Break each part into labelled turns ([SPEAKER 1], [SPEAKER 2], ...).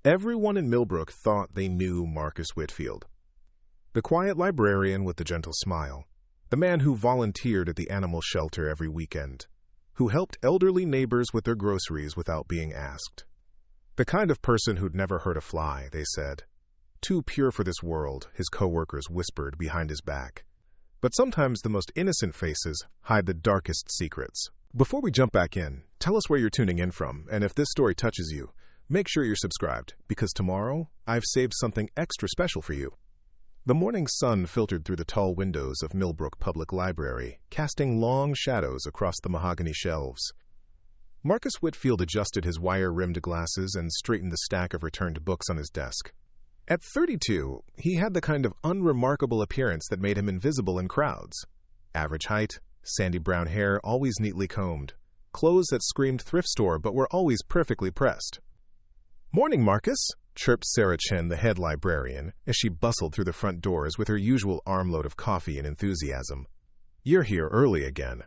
[SPEAKER 1] Everyone in Millbrook thought they knew Marcus Whitfield. The quiet librarian with the gentle smile, the man who volunteered at the animal shelter every weekend, who helped elderly neighbors with their groceries without being asked. The kind of person who'd never hurt a fly, they said. Too pure for this world, his co-workers whispered behind his back. But sometimes the most innocent faces hide the darkest secrets. Before we jump back in, tell us where you're tuning in from, and if this story touches you, make sure you're subscribed, because tomorrow I've saved something extra special for you. The morning sun filtered through the tall windows of Millbrook Public Library, casting long shadows across the mahogany shelves. Marcus Whitfield adjusted his wire-rimmed glasses and straightened the stack of returned books on his desk. At 32, he had the kind of unremarkable appearance that made him invisible in crowds. Average height, sandy brown hair always neatly combed, clothes that screamed thrift store but were always perfectly pressed. "Morning, Marcus," chirped Sarah Chen, the head librarian, as she bustled through the front doors with her usual armload of coffee and enthusiasm. "You're here early again."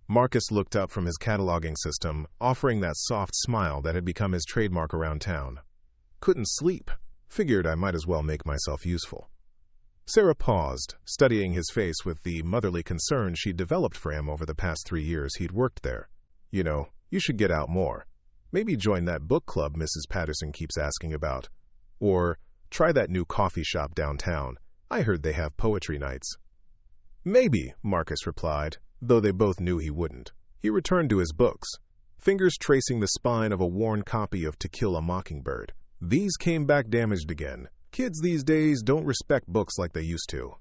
[SPEAKER 1] Marcus looked up from his cataloging system, offering that soft smile that had become his trademark around town. "Couldn't sleep. Figured I might as well make myself useful." Sarah paused, studying his face with the motherly concern she'd developed for him over the past 3 years he'd worked there. "You know, you should get out more. Maybe join that book club Mrs. Patterson keeps asking about. Or try that new coffee shop downtown. I heard they have poetry nights." "Maybe," Marcus replied, though they both knew he wouldn't. He returned to his books, fingers tracing the spine of a worn copy of To Kill a Mockingbird. These came back damaged again. Kids these days don't respect books like they used to.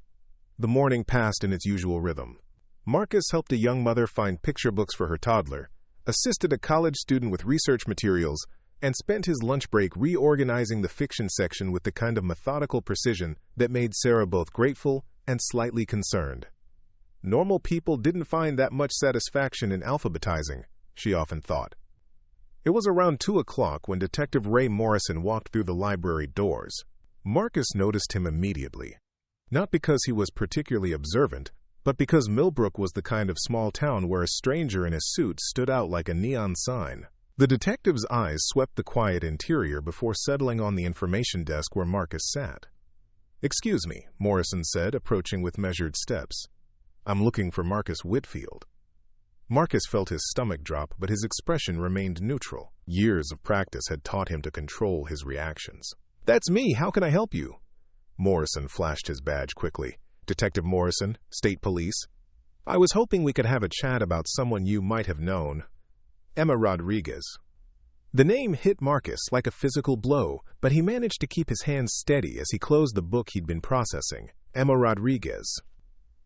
[SPEAKER 1] The morning passed in its usual rhythm. Marcus helped a young mother find picture books for her toddler, assisted a college student with research materials, and spent his lunch break reorganizing the fiction section with the kind of methodical precision that made Sarah both grateful and slightly concerned. Normal people didn't find that much satisfaction in alphabetizing, she often thought. It was around 2 o'clock when Detective Ray Morrison walked through the library doors. Marcus noticed him immediately. Not because he was particularly observant, but because Millbrook was the kind of small town where a stranger in a suit stood out like a neon sign. The detective's eyes swept the quiet interior before settling on the information desk where Marcus sat. "Excuse me," Morrison said, approaching with measured steps. "I'm looking for Marcus Whitfield." Marcus felt his stomach drop, but his expression remained neutral. Years of practice had taught him to control his reactions. "That's me. How can I help you?" Morrison flashed his badge quickly. "Detective Morrison, State Police. I was hoping we could have a chat about someone you might have known. Emma Rodriguez." The name hit Marcus like a physical blow, but he managed to keep his hands steady as he closed the book he'd been processing. Emma Rodriguez.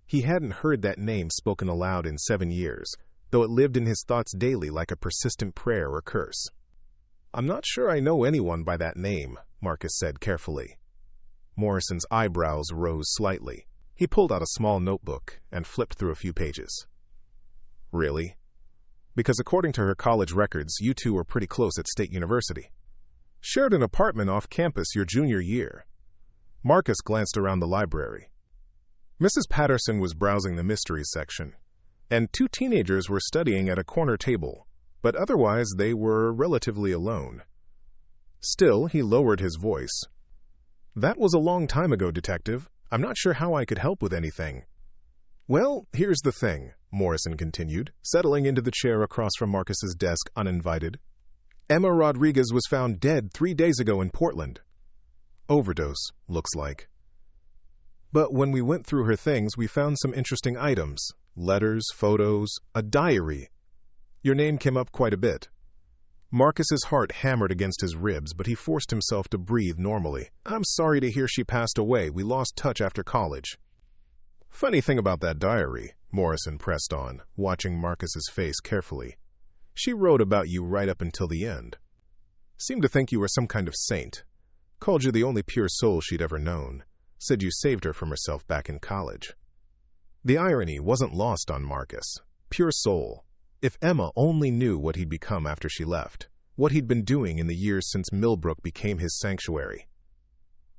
[SPEAKER 1] He hadn't heard that name spoken aloud in 7 years, though it lived in his thoughts daily like a persistent prayer or curse. "I'm not sure I know anyone by that name," Marcus said carefully. Morrison's eyebrows rose slightly. He pulled out a small notebook and flipped through a few pages. "Really?" "Because according to her college records, you two were pretty close at State University. Shared an apartment off campus your junior year." Marcus glanced around the library. Mrs. Patterson was browsing the mysteries section, and 2 teenagers were studying at a corner table, but otherwise they were relatively alone. Still, he lowered his voice. "That was a long time ago, Detective. I'm not sure how I could help with anything." "Well, here's the thing," Morrison continued, settling into the chair across from Marcus's desk uninvited. "Emma Rodriguez was found dead 3 days ago in Portland. Overdose, looks like. But when we went through her things, we found some interesting items. Letters, photos, a diary. Your name came up quite a bit." Marcus's heart hammered against his ribs, but he forced himself to breathe normally. "I'm sorry to hear she passed away. We lost touch after college." "Funny thing about that diary," Morrison pressed on, watching Marcus's face carefully. "She wrote about you right up until the end. Seemed to think you were some kind of saint. Called you the only pure soul she'd ever known. Said you saved her from herself back in college." The irony wasn't lost on Marcus. Pure soul. If Emma only knew what he'd become after she left, what he'd been doing in the years since Millbrook became his sanctuary.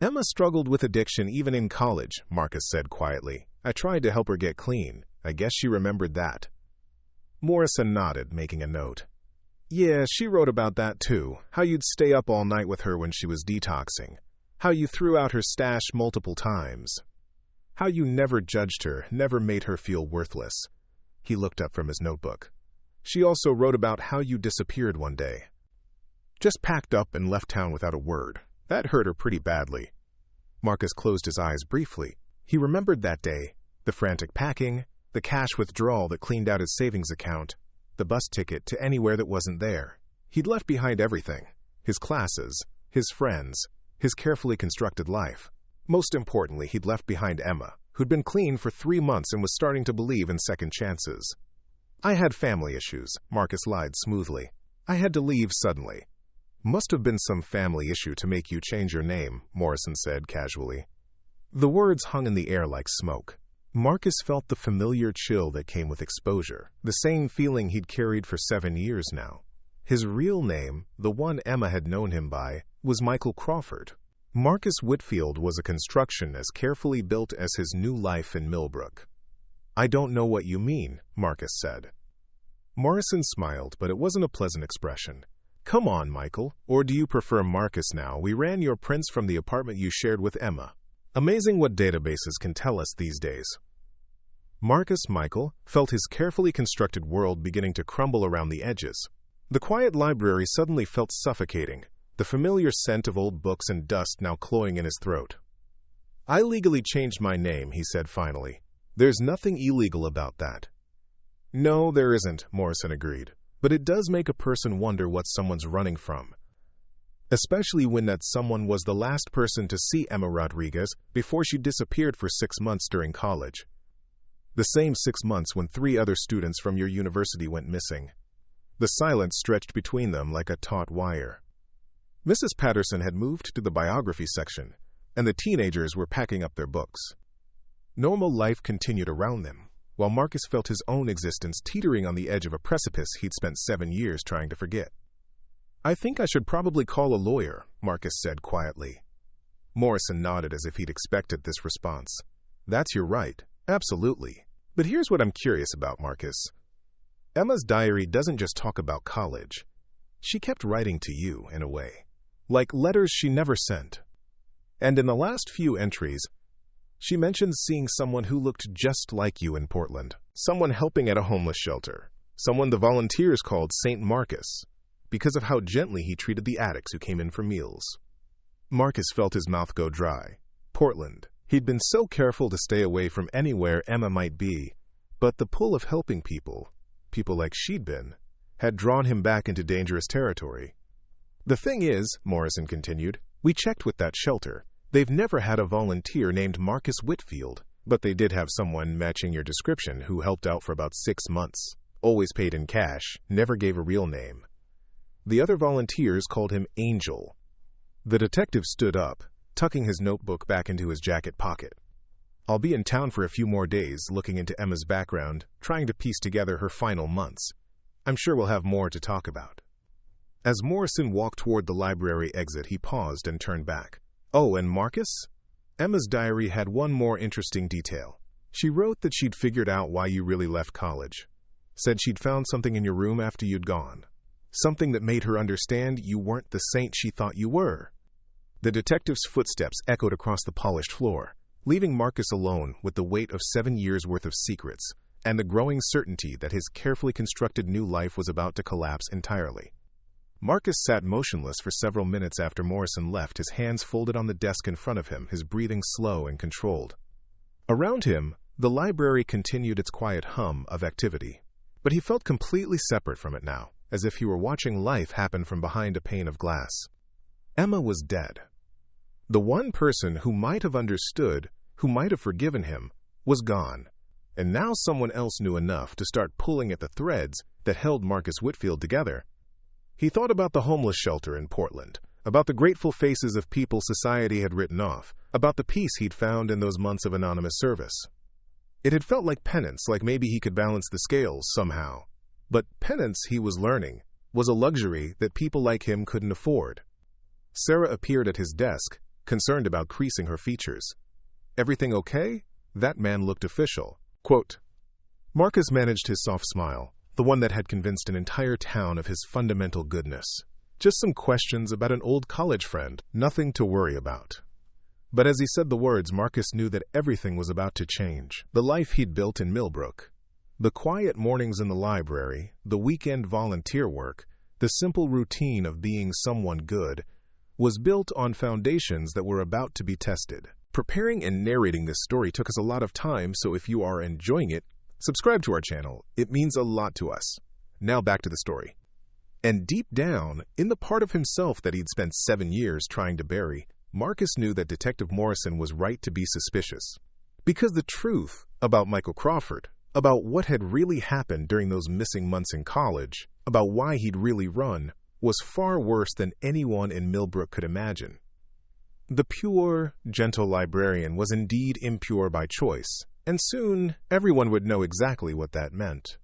[SPEAKER 1] "Emma struggled with addiction even in college," Marcus said quietly. "I tried to help her get clean. I guess she remembered that." Morrison nodded, making a note. Yeah, she wrote about that too. How you'd stay up all night with her when she was detoxing. How you threw out her stash multiple times. How you never judged her, never made her feel worthless. He looked up from his notebook. She also wrote about how you disappeared one day. Just packed up and left town without a word. That hurt her pretty badly. Marcus closed his eyes briefly. He remembered that day, the frantic packing, the cash withdrawal that cleaned out his savings account, the bus ticket to anywhere that wasn't there. He'd left behind everything. His classes, his friends, his carefully constructed life. Most importantly, he'd left behind Emma, who'd been clean for 3 months and was starting to believe in second chances. I had family issues, Marcus lied smoothly. I had to leave suddenly. Must have been some family issue to make you change your name, Morrison said casually. The words hung in the air like smoke. Marcus felt the familiar chill that came with exposure, the same feeling he'd carried for 7 years now. His real name, the one Emma had known him by, was Michael Crawford. Marcus Whitfield was a construction as carefully built as his new life in Millbrook. I don't know what you mean, Marcus said. Morrison smiled, but it wasn't a pleasant expression. Come on, Michael, or do you prefer Marcus now? We ran your prints from the apartment you shared with Emma. Amazing what databases can tell us these days. Marcus Michael felt his carefully constructed world beginning to crumble around the edges. The quiet library suddenly felt suffocating, the familiar scent of old books and dust now cloying in his throat. I legally changed my name, he said finally. There's nothing illegal about that. No, there isn't, Morrison agreed. But it does make a person wonder what someone's running from. Especially when that someone was the last person to see Emma Rodriguez before she disappeared for 6 months during college. The same 6 months when 3 other students from your university went missing. The silence stretched between them like a taut wire. Mrs. Patterson had moved to the biography section, and the teenagers were packing up their books. Normal life continued around them, while Marcus felt his own existence teetering on the edge of a precipice he'd spent 7 years trying to forget. I think I should probably call a lawyer, Marcus said quietly. Morrison nodded as if he'd expected this response. That's your right, absolutely. But here's what I'm curious about, Marcus. Emma's diary doesn't just talk about college. She kept writing to you, in a way. Like letters she never sent. And in the last few entries, she mentions seeing someone who looked just like you in Portland. Someone helping at a homeless shelter. Someone the volunteers called St. Marcus, because of how gently he treated the addicts who came in for meals. Marcus felt his mouth go dry. Portland. He'd been so careful to stay away from anywhere Emma might be, but the pull of helping people like she'd been, had drawn him back into dangerous territory. The thing is, Morrison continued, we checked with that shelter. They've never had a volunteer named Marcus Whitfield, but they did have someone matching your description who helped out for about 6 months. Always paid in cash, never gave a real name. The other volunteers called him Angel. The detective stood up, tucking his notebook back into his jacket pocket. I'll be in town for a few more days, looking into Emma's background, trying to piece together her final months. I'm sure we'll have more to talk about. As Morrison walked toward the library exit, he paused and turned back. Oh, and Marcus? Emma's diary had one more interesting detail. She wrote that she'd figured out why you really left college. Said she'd found something in your room after you'd gone. Something that made her understand you weren't the saint she thought you were. The detective's footsteps echoed across the polished floor, leaving Marcus alone with the weight of 7 years' worth of secrets and the growing certainty that his carefully constructed new life was about to collapse entirely. Marcus sat motionless for several minutes after Morrison left, his hands folded on the desk in front of him, his breathing slow and controlled. Around him, the library continued its quiet hum of activity, but he felt completely separate from it now, as if he were watching life happen from behind a pane of glass. Emma was dead. The one person who might have understood, who might have forgiven him, was gone, and now someone else knew enough to start pulling at the threads that held Marcus Whitfield together. He thought about the homeless shelter in Portland, about the grateful faces of people society had written off, about the peace he'd found in those months of anonymous service. It had felt like penance, like maybe he could balance the scales somehow. But penance, he was learning, was a luxury that people like him couldn't afford. Sarah appeared at his desk, concerned about creasing her features. Everything okay? That man looked official. Quote, Marcus managed his soft smile. the one that had convinced an entire town of his fundamental goodness. Just some questions about an old college friend, nothing to worry about. But as he said the words, Marcus knew that everything was about to change. The life he'd built in Millbrook, the quiet mornings in the library, the weekend volunteer work, the simple routine of being someone good, was built on foundations that were about to be tested. Preparing and narrating this story took us a lot of time, so if you are enjoying it, subscribe to our channel. It means a lot to us. Now back to the story. And deep down, in the part of himself that he'd spent 7 years trying to bury, Marcus knew that Detective Morrison was right to be suspicious. Because the truth about Michael Crawford, about what had really happened during those missing months in college, about why he'd really run, was far worse than anyone in Millbrook could imagine. The pure, gentle librarian was indeed impure by choice, and soon everyone would know exactly what that meant.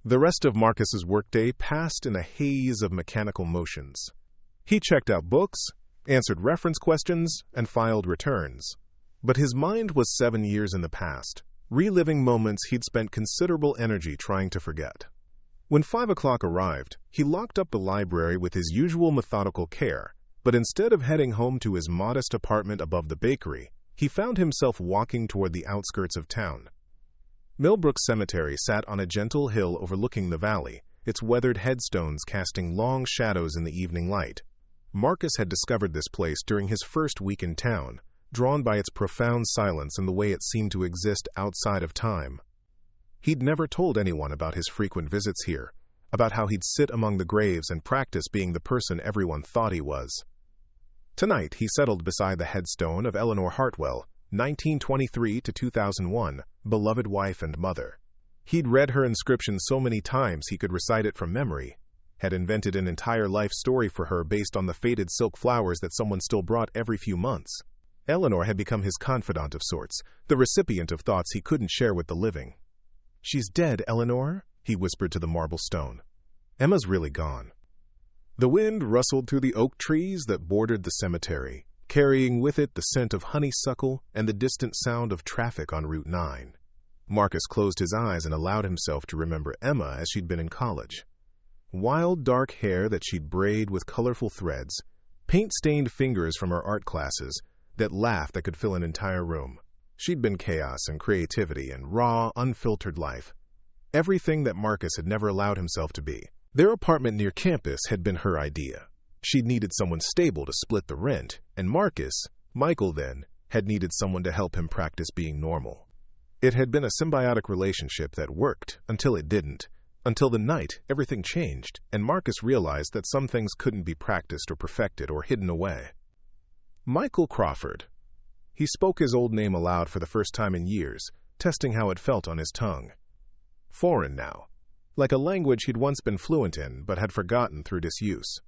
[SPEAKER 1] The rest of Marcus's workday passed in a haze of mechanical motions. He checked out books, answered reference questions, and filed returns. But his mind was 7 years in the past, reliving moments he'd spent considerable energy trying to forget. When 5 o'clock arrived, he locked up the library with his usual methodical care, but instead of heading home to his modest apartment above the bakery, he found himself walking toward the outskirts of town. Millbrook Cemetery sat on a gentle hill overlooking the valley, its weathered headstones casting long shadows in the evening light. Marcus had discovered this place during his first week in town, drawn by its profound silence and the way it seemed to exist outside of time. He'd never told anyone about his frequent visits here, about how he'd sit among the graves and practice being the person everyone thought he was. Tonight, he settled beside the headstone of Eleanor Hartwell, 1923 to 2001, beloved wife and mother. He'd read her inscription so many times he could recite it from memory, had invented an entire life story for her based on the faded silk flowers that someone still brought every few months. Eleanor had become his confidant of sorts, the recipient of thoughts he couldn't share with the living. "She's dead, Eleanor," he whispered to the marble stone. "Emma's really gone." The wind rustled through the oak trees that bordered the cemetery, carrying with it the scent of honeysuckle and the distant sound of traffic on Route 9. Marcus closed his eyes and allowed himself to remember Emma as she'd been in college. Wild dark hair that she'd braid with colorful threads, paint-stained fingers from her art classes, that laugh that could fill an entire room. She'd been chaos and creativity and raw, unfiltered life. Everything that Marcus had never allowed himself to be. Their apartment near campus had been her idea. She'd needed someone stable to split the rent, and Michael then, had needed someone to help him practice being normal. It had been a symbiotic relationship that worked until it didn't, until the night everything changed, and Marcus realized that some things couldn't be practiced or perfected or hidden away. Michael Crawford. He spoke his old name aloud for the first time in years, testing how it felt on his tongue. Foreign now, like a language he'd once been fluent in but had forgotten through disuse.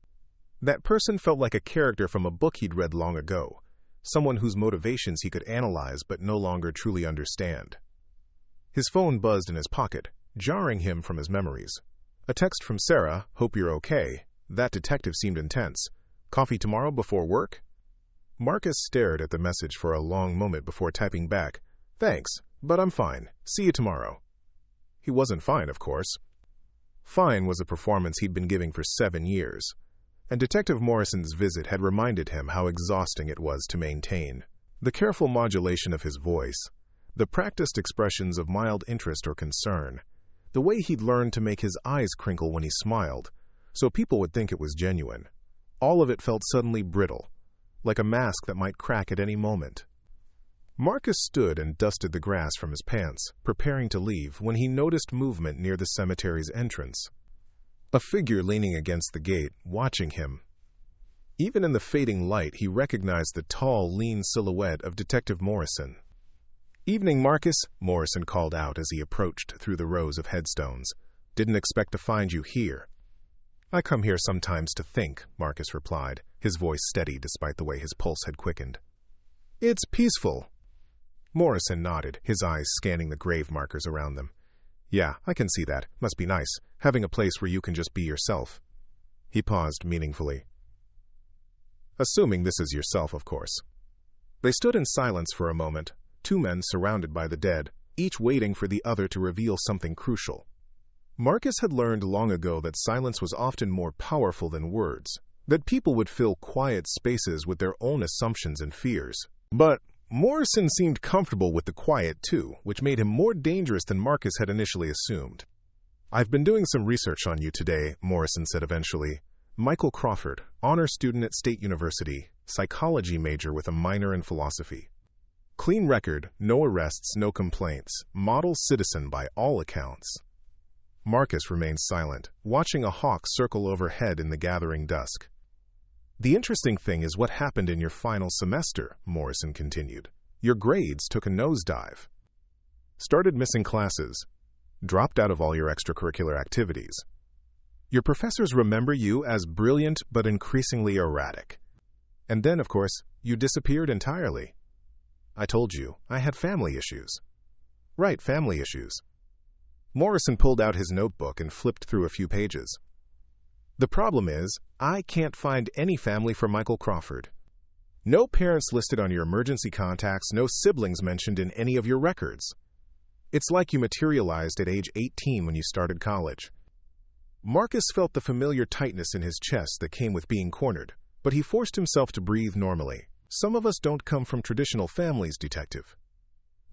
[SPEAKER 1] That person felt like a character from a book he'd read long ago, someone whose motivations he could analyze but no longer truly understand. His phone buzzed in his pocket, jarring him from his memories. A text from Sarah, "Hope you're okay." That detective seemed intense. "Coffee tomorrow before work?" Marcus stared at the message for a long moment before typing back, "Thanks, but I'm fine. See you tomorrow." He wasn't fine, of course. Fine was a performance he'd been giving for 7 years, and Detective Morrison's visit had reminded him how exhausting it was to maintain. The careful modulation of his voice, the practiced expressions of mild interest or concern, the way he'd learned to make his eyes crinkle when he smiled, so people would think it was genuine. All of it felt suddenly brittle, like a mask that might crack at any moment. Marcus stood and dusted the grass from his pants, preparing to leave, when he noticed movement near the cemetery's entrance. A figure leaning against the gate, watching him. Even in the fading light, he recognized the tall, lean silhouette of Detective Morrison. "Evening, Marcus," Morrison called out as he approached through the rows of headstones. "Didn't expect to find you here." "I come here sometimes to think," Marcus replied, his voice steady despite the way his pulse had quickened. "It's peaceful." Morrison nodded, his eyes scanning the grave markers around them. "Yeah, I can see that. Must be nice, having a place where you can just be yourself." He paused meaningfully. "Assuming this is yourself, of course." They stood in silence for a moment, 2 men surrounded by the dead, each waiting for the other to reveal something crucial. Marcus had learned long ago that silence was often more powerful than words, that people would fill quiet spaces with their own assumptions and fears. But Morrison seemed comfortable with the quiet too, which made him more dangerous than Marcus had initially assumed. "I've been doing some research on you today," Morrison said eventually. "Michael Crawford, honor student at State University, psychology major with a minor in philosophy. Clean record, no arrests, no complaints, model citizen by all accounts." Marcus remained silent, watching a hawk circle overhead in the gathering dusk. "The interesting thing is what happened in your final semester," Morrison continued. "Your grades took a nosedive. Started missing classes. Dropped out of all your extracurricular activities. Your professors remember you as brilliant but increasingly erratic. And then, of course, you disappeared entirely. I told you, I had family issues." "Right, family issues." Morrison pulled out his notebook and flipped through a few pages. "The problem is, I can't find any family for Michael Crawford. No parents listed on your emergency contacts, no siblings mentioned in any of your records. It's like you materialized at age 18 when you started college." Marcus felt the familiar tightness in his chest that came with being cornered, but he forced himself to breathe normally. "Some of us don't come from traditional families, Detective."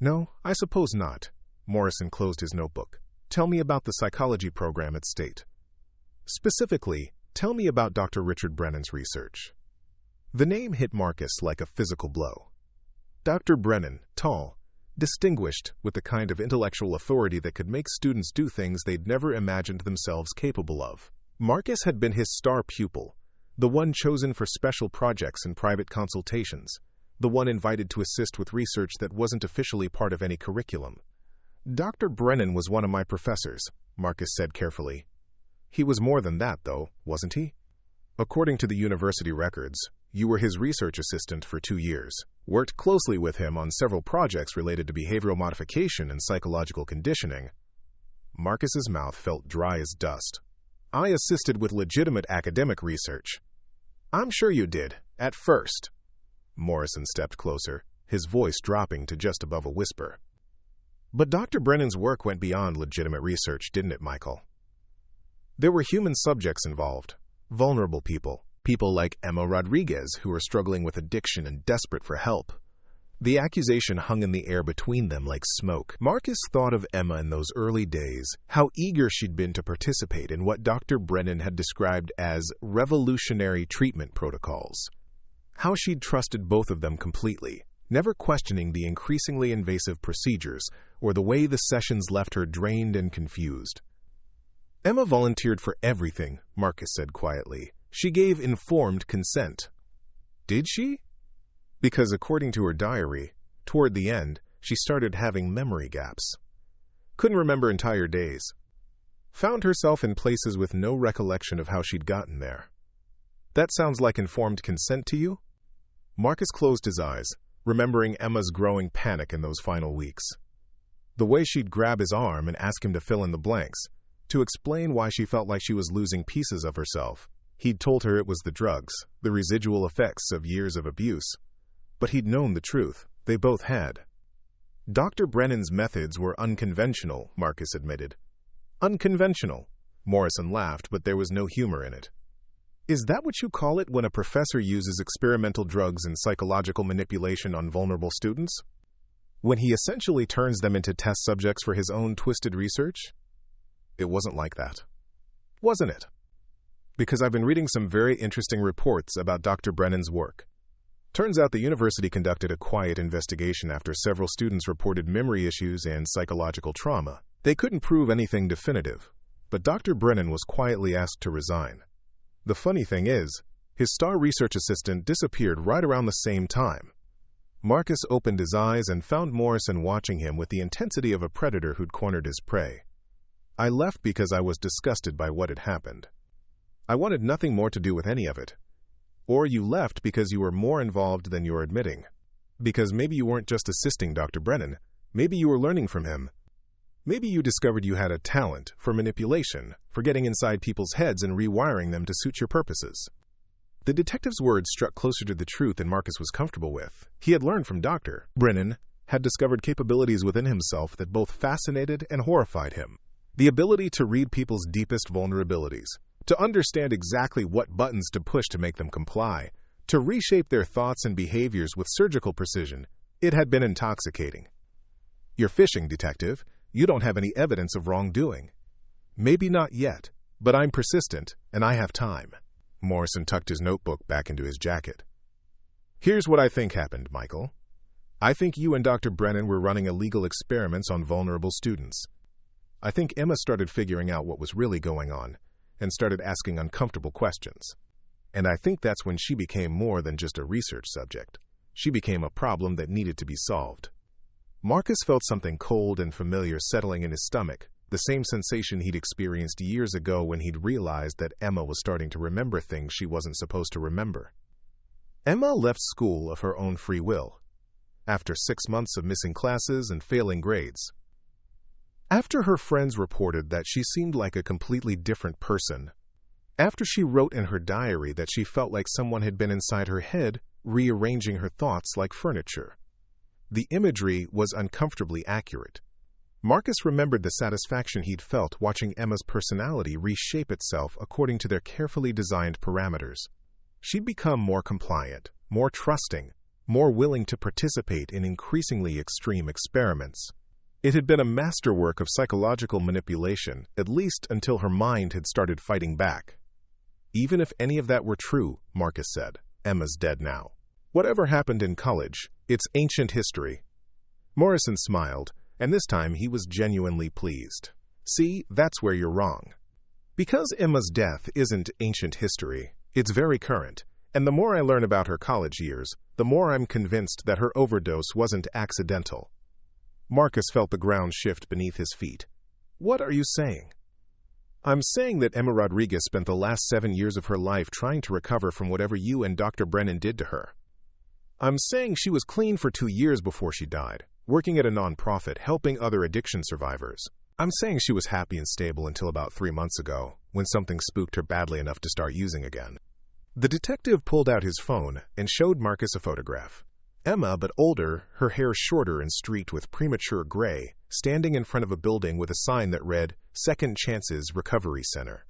[SPEAKER 1] "No, I suppose not." Morrison closed his notebook. "Tell me about the psychology program at State. Specifically, tell me about Dr. Richard Brennan's research." The name hit Marcus like a physical blow. Dr. Brennan, tall, distinguished, with the kind of intellectual authority that could make students do things they'd never imagined themselves capable of. Marcus had been his star pupil, the one chosen for special projects and private consultations, the one invited to assist with research that wasn't officially part of any curriculum. "Dr. Brennan was one of my professors," Marcus said carefully. "He was more than that, though, wasn't he? According to the university records, you were his research assistant for 2 years, worked closely with him on several projects related to behavioral modification and psychological conditioning." Marcus's mouth felt dry as dust. "I assisted with legitimate academic research." "I'm sure you did, at first." Morrison stepped closer, his voice dropping to just above a whisper. "But Dr. Brennan's work went beyond legitimate research, didn't it, Michael? There were human subjects involved, vulnerable people, people like Emma Rodriguez who were struggling with addiction and desperate for help. The accusation hung in the air between them like smoke." Marcus thought of Emma in those early days, how eager she'd been to participate in what Dr. Brennan had described as revolutionary treatment protocols. How she'd trusted both of them completely, never questioning the increasingly invasive procedures or the way the sessions left her drained and confused. "Emma volunteered for everything," Marcus said quietly. "She gave informed consent." "Did she?" "Because according to her diary, toward the end, she started having memory gaps. Couldn't remember entire days. Found herself in places with no recollection of how she'd gotten there. That sounds like informed consent to you?" Marcus closed his eyes, remembering Emma's growing panic in those final weeks. The way she'd grab his arm and ask him to fill in the blanks, to explain why she felt like she was losing pieces of herself. He'd told her it was the drugs, the residual effects of years of abuse. But he'd known the truth. They both had. "Dr. Brennan's methods were unconventional," Marcus admitted. "Unconventional." Morrison laughed, but there was no humor in it. "Is that what you call it when a professor uses experimental drugs and psychological manipulation on vulnerable students? When he essentially turns them into test subjects for his own twisted research?" "It wasn't like that." "Wasn't it?" "Because I've been reading some very interesting reports about Dr. Brennan's work. Turns out the university conducted a quiet investigation after several students reported memory issues and psychological trauma. They couldn't prove anything definitive, but Dr. Brennan was quietly asked to resign. The funny thing is, his star research assistant disappeared right around the same time." Marcus opened his eyes and found Morrison watching him with the intensity of a predator who'd cornered his prey. "I left because I was disgusted by what had happened. I wanted nothing more to do with any of it. Or you left because you were more involved than you're admitting. Because maybe you weren't just assisting Dr. Brennan, maybe you were learning from him. Maybe you discovered you had a talent for manipulation, for getting inside people's heads and rewiring them to suit your purposes." The detective's words struck closer to the truth than Marcus was comfortable with. He had learned from Dr. Brennan, had discovered capabilities within himself that both fascinated and horrified him. The ability to read people's deepest vulnerabilities, to understand exactly what buttons to push to make them comply, to reshape their thoughts and behaviors with surgical precision. It had been intoxicating. "You're fishing, detective. You don't have any evidence of wrongdoing." "Maybe not yet, but I'm persistent, and I have time." Morrison tucked his notebook back into his jacket. "Here's what I think happened, Michael. I think you and Dr. Brennan were running illegal experiments on vulnerable students. I think Emma started figuring out what was really going on and started asking uncomfortable questions. And I think that's when she became more than just a research subject. She became a problem that needed to be solved." Marcus felt something cold and familiar settling in his stomach, the same sensation he'd experienced years ago when he'd realized that Emma was starting to remember things she wasn't supposed to remember. Emma left school of her own free will, after 6 months of missing classes and failing grades. After her friends reported that she seemed like a completely different person. After she wrote in her diary that she felt like someone had been inside her head, rearranging her thoughts like furniture. The imagery was uncomfortably accurate. Marcus remembered the satisfaction he'd felt watching Emma's personality reshape itself according to their carefully designed parameters. She'd become more compliant, more trusting, more willing to participate in increasingly extreme experiments. It had been a masterwork of psychological manipulation, at least until her mind had started fighting back. "Even if any of that were true," Marcus said, "Emma's dead now. Whatever happened in college, it's ancient history." Morrison smiled, and this time he was genuinely pleased. "See, that's where you're wrong. Because Emma's death isn't ancient history, it's very current, and the more I learn about her college years, the more I'm convinced that her overdose wasn't accidental." Marcus felt the ground shift beneath his feet. "What are you saying?" "I'm saying that Emma Rodriguez spent the last 7 years of her life trying to recover from whatever you and Dr. Brennan did to her. I'm saying she was clean for 2 years before she died, working at a nonprofit helping other addiction survivors. I'm saying she was happy and stable until about 3 months ago, when something spooked her badly enough to start using again." The detective pulled out his phone and showed Marcus a photograph. Emma, but older, her hair shorter and streaked with premature gray, standing in front of a building with a sign that read, "Second Chances Recovery Center."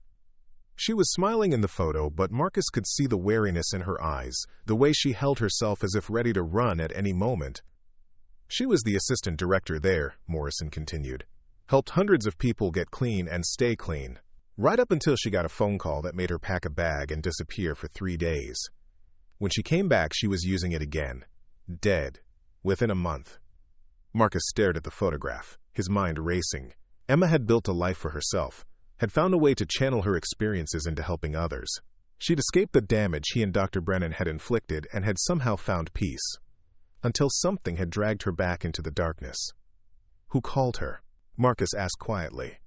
[SPEAKER 1] She was smiling in the photo, but Marcus could see the wariness in her eyes, the way she held herself as if ready to run at any moment. "She was the assistant director there," Morrison continued. "Helped hundreds of people get clean and stay clean, right up until she got a phone call that made her pack a bag and disappear for 3 days. When she came back, she was using it again. Dead. Within a month." Marcus stared at the photograph, his mind racing. Emma had built a life for herself, had found a way to channel her experiences into helping others. She'd escaped the damage he and Dr. Brennan had inflicted and had somehow found peace. Until something had dragged her back into the darkness. "Who called her?" Marcus asked quietly.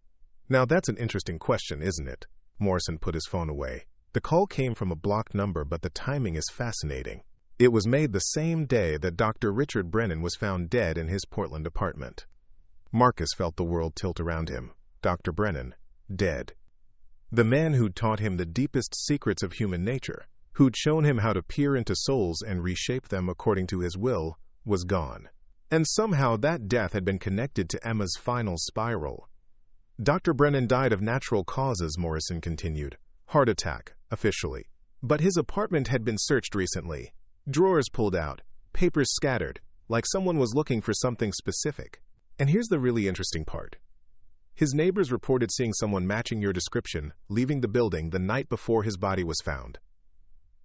[SPEAKER 1] "Now that's an interesting question, isn't it?" Morrison put his phone away. "The call came from a blocked number, but the timing is fascinating. It was made the same day that Dr. Richard Brennan was found dead in his Portland apartment." Marcus felt the world tilt around him. Dr. Brennan, dead. The man who'd taught him the deepest secrets of human nature, who'd shown him how to peer into souls and reshape them according to his will, was gone. And somehow that death had been connected to Emma's final spiral. "Dr. Brennan died of natural causes," Morrison continued. "Heart attack, officially. But his apartment had been searched recently. Drawers pulled out, papers scattered, like someone was looking for something specific. And here's the really interesting part. His neighbors reported seeing someone matching your description, leaving the building the night before his body was found."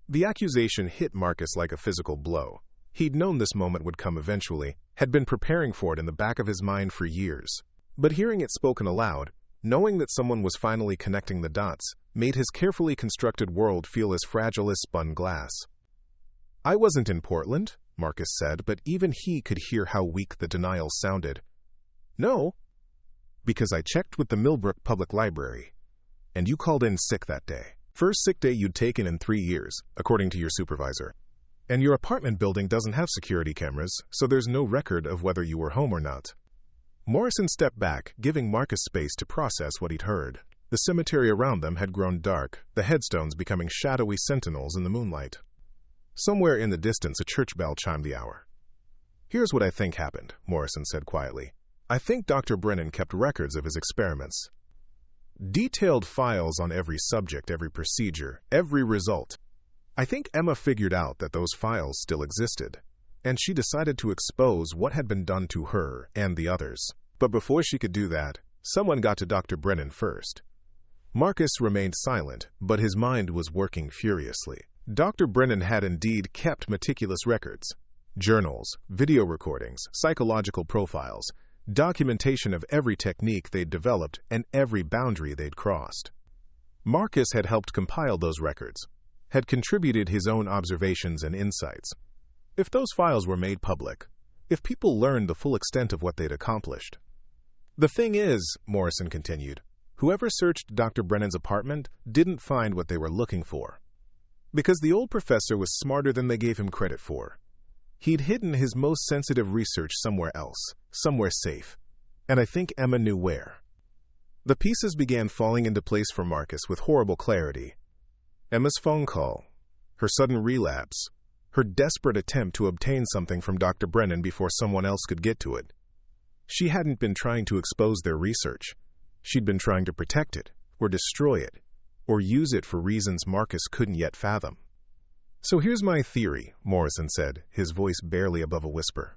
[SPEAKER 1] The accusation hit Marcus like a physical blow. He'd known this moment would come eventually, had been preparing for it in the back of his mind for years. But hearing it spoken aloud, knowing that someone was finally connecting the dots, made his carefully constructed world feel as fragile as spun glass. "I wasn't in Portland," Marcus said, but even he could hear how weak the denial sounded. "No, because I checked with the Millbrook Public Library, and you called in sick that day. First sick day you'd taken in 3 years, according to your supervisor. And your apartment building doesn't have security cameras, so there's no record of whether you were home or not." Morrison stepped back, giving Marcus space to process what he'd heard. The cemetery around them had grown dark, the headstones becoming shadowy sentinels in the moonlight. Somewhere in the distance, a church bell chimed the hour. "Here's what I think happened," Morrison said quietly. "I think Dr. Brennan kept records of his experiments. Detailed files on every subject, every procedure, every result. I think Emma figured out that those files still existed, and she decided to expose what had been done to her and the others. But before she could do that, someone got to Dr. Brennan first. Marcus remained silent, but his mind was working furiously. Dr. Brennan had indeed kept meticulous records. Journals, video recordings, psychological profiles, documentation of every technique they'd developed and every boundary they'd crossed. Marcus had helped compile those records, had contributed his own observations and insights. If those files were made public, if people learned the full extent of what they'd accomplished. The thing is, Morrison continued, whoever searched Dr. Brennan's apartment didn't find what they were looking for. Because the old professor was smarter than they gave him credit for. He'd hidden his most sensitive research somewhere else, somewhere safe, and I think Emma knew where. The pieces began falling into place for Marcus with horrible clarity. Emma's phone call, her sudden relapse, her desperate attempt to obtain something from Dr. Brennan before someone else could get to it. She hadn't been trying to expose their research. She'd been trying to protect it, or destroy it, or use it for reasons Marcus couldn't yet fathom. So here's my theory, Morrison said, his voice barely above a whisper.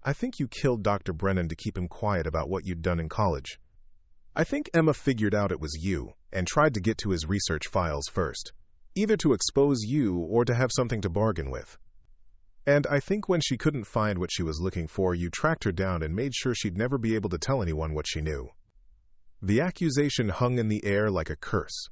[SPEAKER 1] I think you killed Dr. Brennan to keep him quiet about what you'd done in college. I think Emma figured out it was you and tried to get to his research files first, either to expose you or to have something to bargain with. And I think when she couldn't find what she was looking for, you tracked her down and made sure she'd never be able to tell anyone what she knew. The accusation hung in the air like a curse.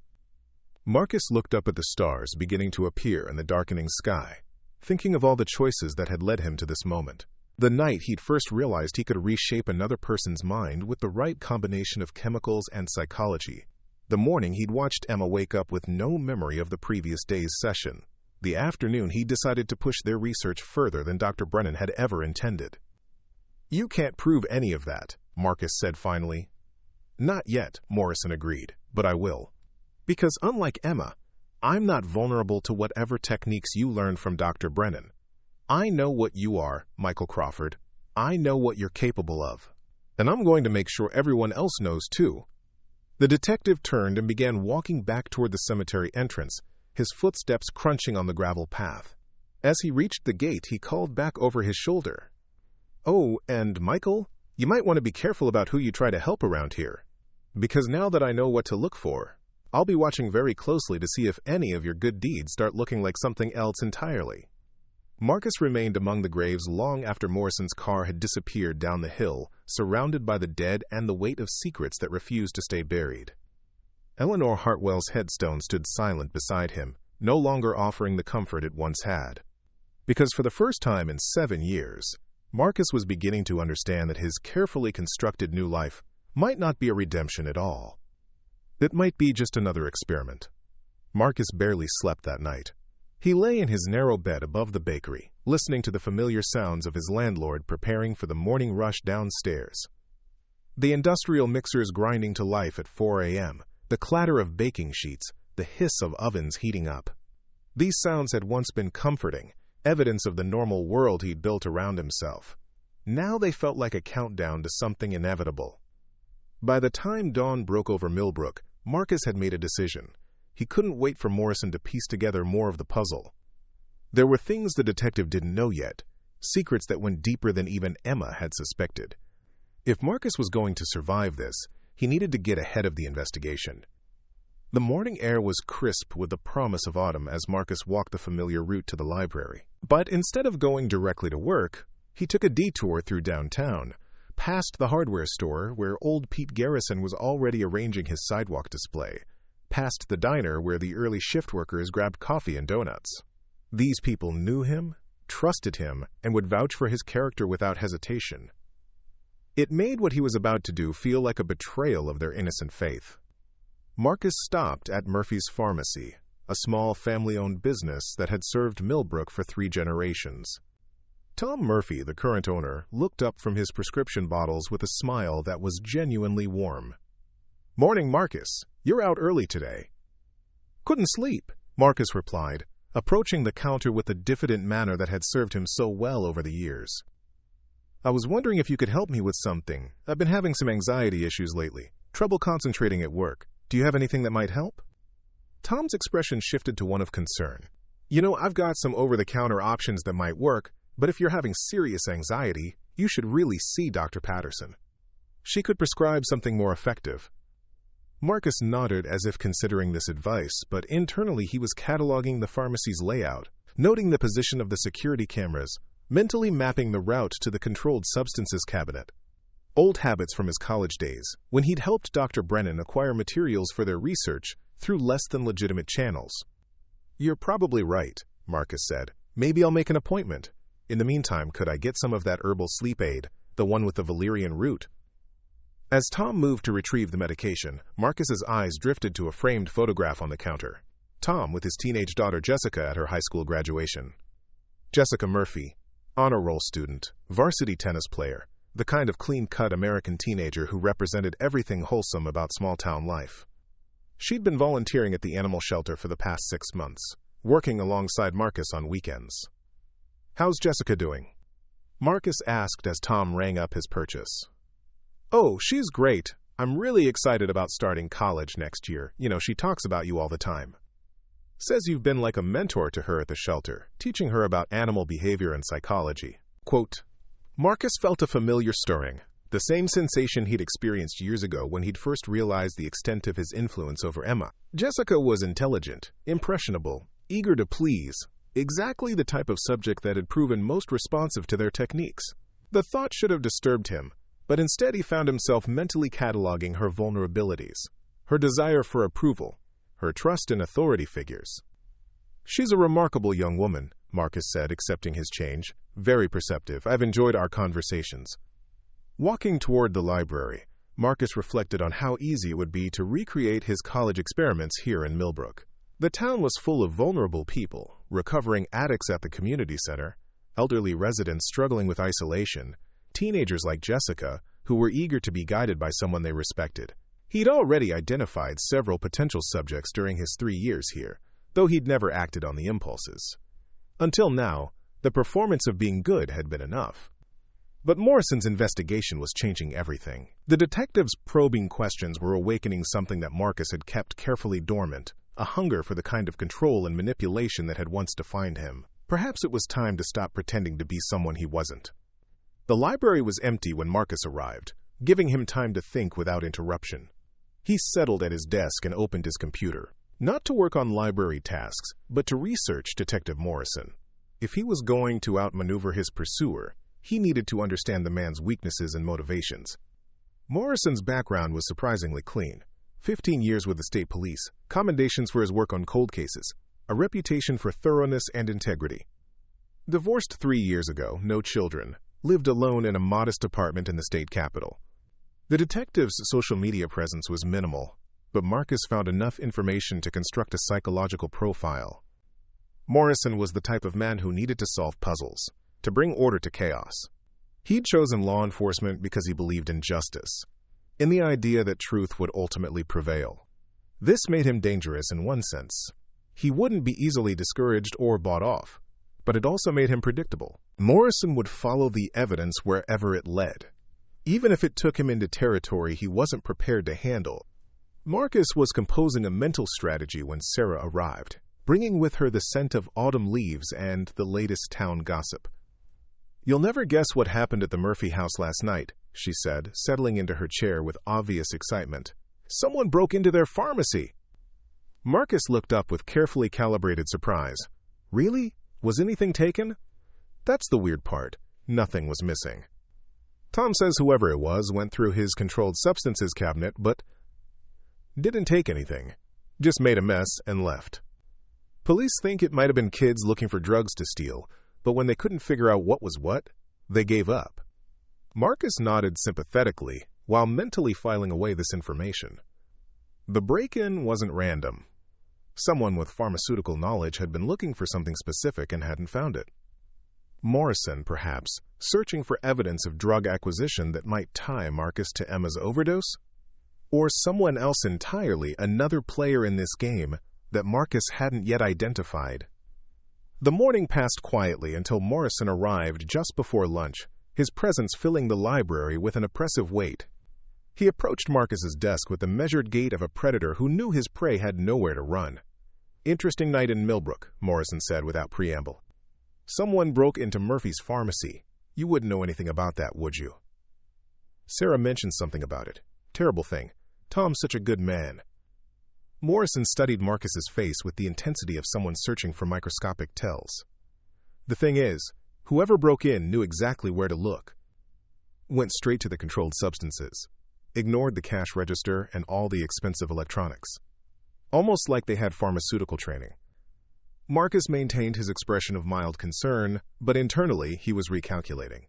[SPEAKER 1] Marcus looked up at the stars beginning to appear in the darkening sky, thinking of all the choices that had led him to this moment. The night he'd first realized he could reshape another person's mind with the right combination of chemicals and psychology. The morning he'd watched Emma wake up with no memory of the previous day's session. The afternoon he decided to push their research further than Dr. Brennan had ever intended. You can't prove any of that, Marcus said finally. Not yet, Morrison agreed, but I will. Because unlike Emma, I'm not vulnerable to whatever techniques you learned from Dr. Brennan. I know what you are, Michael Crawford. I know what you're capable of. And I'm going to make sure everyone else knows too. The detective turned and began walking back toward the cemetery entrance, his footsteps crunching on the gravel path. As he reached the gate, he called back over his shoulder. Oh, and Michael, you might want to be careful about who you try to help around here. Because now that I know what to look for, I'll be watching very closely to see if any of your good deeds start looking like something else entirely. Marcus remained among the graves long after Morrison's car had disappeared down the hill, surrounded by the dead and the weight of secrets that refused to stay buried. Eleanor Hartwell's headstone stood silent beside him, no longer offering the comfort it once had. Because for the first time in 7 years, Marcus was beginning to understand that his carefully constructed new life might not be a redemption at all. It might be just another experiment. Marcus barely slept that night. He lay in his narrow bed above the bakery, listening to the familiar sounds of his landlord preparing for the morning rush downstairs. The industrial mixers grinding to life at 4 a.m., the clatter of baking sheets, the hiss of ovens heating up. These sounds had once been comforting, evidence of the normal world he'd built around himself. Now they felt like a countdown to something inevitable. By the time dawn broke over Millbrook, Marcus had made a decision. He couldn't wait for Morrison to piece together more of the puzzle. There were things the detective didn't know yet, secrets that went deeper than even Emma had suspected. If Marcus was going to survive this, he needed to get ahead of the investigation. The morning air was crisp with the promise of autumn as Marcus walked the familiar route to the library. But instead of going directly to work, he took a detour through downtown, past the hardware store where old Pete Garrison was already arranging his sidewalk display, past the diner where the early shift workers grabbed coffee and donuts. These people knew him, trusted him, and would vouch for his character without hesitation. It made what he was about to do feel like a betrayal of their innocent faith. Marcus stopped at Murphy's Pharmacy, a small family-owned business that had served Millbrook for 3 generations. Tom Murphy, the current owner, looked up from his prescription bottles with a smile that was genuinely warm. "Morning, Marcus. You're out early today." "Couldn't sleep," Marcus replied, approaching the counter with the diffident manner that had served him so well over the years. "I was wondering if you could help me with something. I've been having some anxiety issues lately, trouble concentrating at work. Do Do you have anything that might help? Tom's expression shifted to one of concern. You know, I've got some over-the-counter options that might work, but if you're having serious anxiety, you should really see Dr. Patterson. She could prescribe something more effective. Marcus nodded as if considering this advice, but internally he was cataloging the pharmacy's layout, noting the position of the security cameras, mentally mapping the route to the controlled substances cabinet. Old habits from his college days, when he'd helped Dr. Brennan acquire materials for their research through less than legitimate channels. You're probably right, Marcus said. Maybe I'll make an appointment. In the meantime, could I get some of that herbal sleep aid, the one with the valerian root? As Tom moved to retrieve the medication, Marcus's eyes drifted to a framed photograph on the counter. Tom with his teenage daughter Jessica at her high school graduation. Jessica Murphy, honor roll student, varsity tennis player, the kind of clean-cut American teenager who represented everything wholesome about small-town life. She'd been volunteering at the animal shelter for the past 6 months, working alongside Marcus on weekends. How's Jessica doing? Marcus asked as Tom rang up his purchase. Oh, she's great. I'm really excited about starting college next year. You know, she talks about you all the time. Says you've been like a mentor to her at the shelter, teaching her about animal behavior and psychology. Quote, Marcus felt a familiar stirring, the same sensation he'd experienced years ago when he'd first realized the extent of his influence over Emma. Jessica was intelligent, impressionable, eager to please, exactly the type of subject that had proven most responsive to their techniques. The thought should have disturbed him, but instead he found himself mentally cataloging her vulnerabilities, her desire for approval, her trust in authority figures. She's a remarkable young woman, Marcus said, accepting his change. Very perceptive. I've enjoyed our conversations. Walking toward the library, Marcus reflected on how easy it would be to recreate his college experiments here in Millbrook. The town was full of vulnerable people, recovering addicts at the community center, elderly residents struggling with isolation, teenagers like Jessica, who were eager to be guided by someone they respected. He'd already identified several potential subjects during his 3 years here, though he'd never acted on the impulses. Until now, the performance of being good had been enough. But Morrison's investigation was changing everything. The detective's probing questions were awakening something that Marcus had kept carefully dormant, a hunger for the kind of control and manipulation that had once defined him. Perhaps it was time to stop pretending to be someone he wasn't. The library was empty when Marcus arrived, giving him time to think without interruption. He settled at his desk and opened his computer, not to work on library tasks, but to research Detective Morrison. If he was going to outmaneuver his pursuer, he needed to understand the man's weaknesses and motivations. Morrison's background was surprisingly clean. 15 years with the state police, commendations for his work on cold cases, a reputation for thoroughness and integrity. Divorced 3 years ago, no children, lived alone in a modest apartment in the state capital. The detective's social media presence was minimal, but Marcus found enough information to construct a psychological profile. Morrison was the type of man who needed to solve puzzles, to bring order to chaos. He'd chosen law enforcement because he believed in justice, in the idea that truth would ultimately prevail. This made him dangerous in one sense. He wouldn't be easily discouraged or bought off, but it also made him predictable. Morrison would follow the evidence wherever it led, even if it took him into territory he wasn't prepared to handle. Marcus was composing a mental strategy when Sarah arrived, bringing with her the scent of autumn leaves and the latest town gossip. You'll never guess what happened at the Murphy house last night, she said, settling into her chair with obvious excitement. Someone broke into their pharmacy. Marcus looked up with carefully calibrated surprise. Really? Was anything taken? That's the weird part. Nothing was missing. Tom says whoever it was went through his controlled substances cabinet, but didn't take anything. Just made a mess and left. Police think it might have been kids looking for drugs to steal, but when they couldn't figure out what was what, they gave up. Marcus nodded sympathetically while mentally filing away this information. The break-in wasn't random. Someone with pharmaceutical knowledge had been looking for something specific and hadn't found it. Morrison, perhaps, searching for evidence of drug acquisition that might tie Marcus to Emma's overdose? Or someone else entirely, another player in this game that Marcus hadn't yet identified. The morning passed quietly until Morrison arrived just before lunch, his presence filling the library with an oppressive weight. He approached Marcus's desk with the measured gait of a predator who knew his prey had nowhere to run. "Interesting night in Millbrook," Morrison said without preamble. "Someone broke into Murphy's pharmacy. You wouldn't know anything about that, would you?" Sarah mentioned something about it. "Terrible thing. Tom's such a good man." Morrison studied Marcus's face with the intensity of someone searching for microscopic tells. "The thing is, whoever broke in knew exactly where to look. Went straight to the controlled substances. Ignored the cash register and all the expensive electronics. Almost like they had pharmaceutical training." Marcus maintained his expression of mild concern, but internally he was recalculating.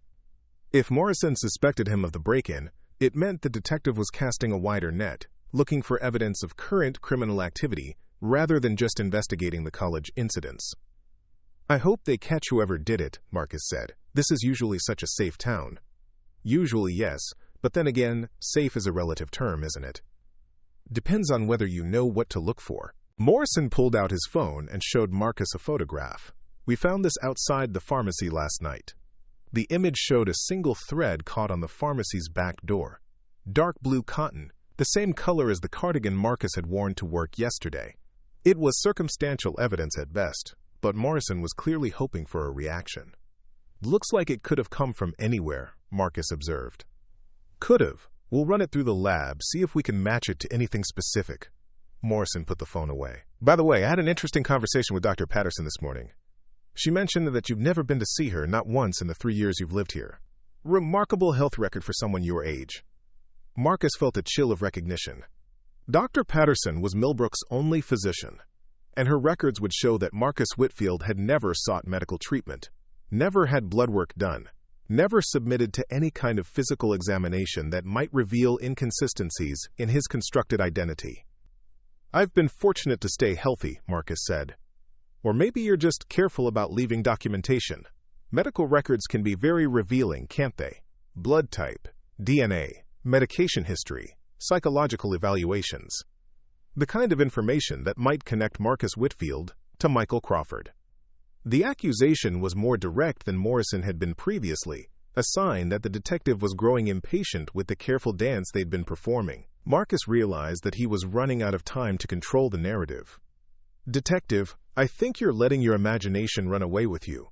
[SPEAKER 1] If Morrison suspected him of the break-in, it meant the detective was casting a wider net, looking for evidence of current criminal activity rather than just investigating the college incidents. "I hope they catch whoever did it," Marcus said. "This is usually such a safe town." "Usually, yes, but then again, safe is a relative term, isn't it? Depends on whether you know what to look for." Morrison pulled out his phone and showed Marcus a photograph. "We found this outside the pharmacy last night." The image showed a single thread caught on the pharmacy's back door. Dark blue cotton, the same color as the cardigan Marcus had worn to work yesterday. It was circumstantial evidence at best, but Morrison was clearly hoping for a reaction. "Looks like it could have come from anywhere," Marcus observed. "Could have. We'll run it through the lab, see if we can match it to anything specific." Morrison put the phone away. "By the way, I had an interesting conversation with Dr. Patterson this morning. She mentioned that you've never been to see her, not once in the 3 years you've lived here. Remarkable health record for someone your age." Marcus felt a chill of recognition. Dr. Patterson was Millbrook's only physician, and her records would show that Marcus Whitfield had never sought medical treatment, never had blood work done, never submitted to any kind of physical examination that might reveal inconsistencies in his constructed identity. "I've been fortunate to stay healthy," Marcus said. "Or maybe you're just careful about leaving documentation. Medical records can be very revealing, can't they? Blood type, DNA, medication history, psychological evaluations. The kind of information that might connect Marcus Whitfield to Michael Crawford." The accusation was more direct than Morrison had been previously, a sign that the detective was growing impatient with the careful dance they'd been performing. Marcus realized that he was running out of time to control the narrative. "Detective, I think you're letting your imagination run away with you.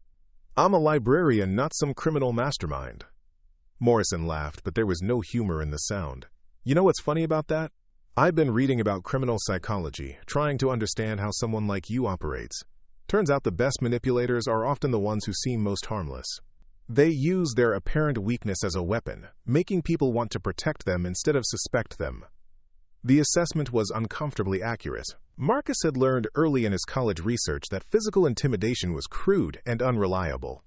[SPEAKER 1] I'm a librarian, not some criminal mastermind." Morrison laughed, but there was no humor in the sound. "You know what's funny about that? I've been reading about criminal psychology, trying to understand how someone like you operates. Turns out the best manipulators are often the ones who seem most harmless. They use their apparent weakness as a weapon, making people want to protect them instead of suspect them." The assessment was uncomfortably accurate. Marcus had learned early in his college research that physical intimidation was crude and unreliable.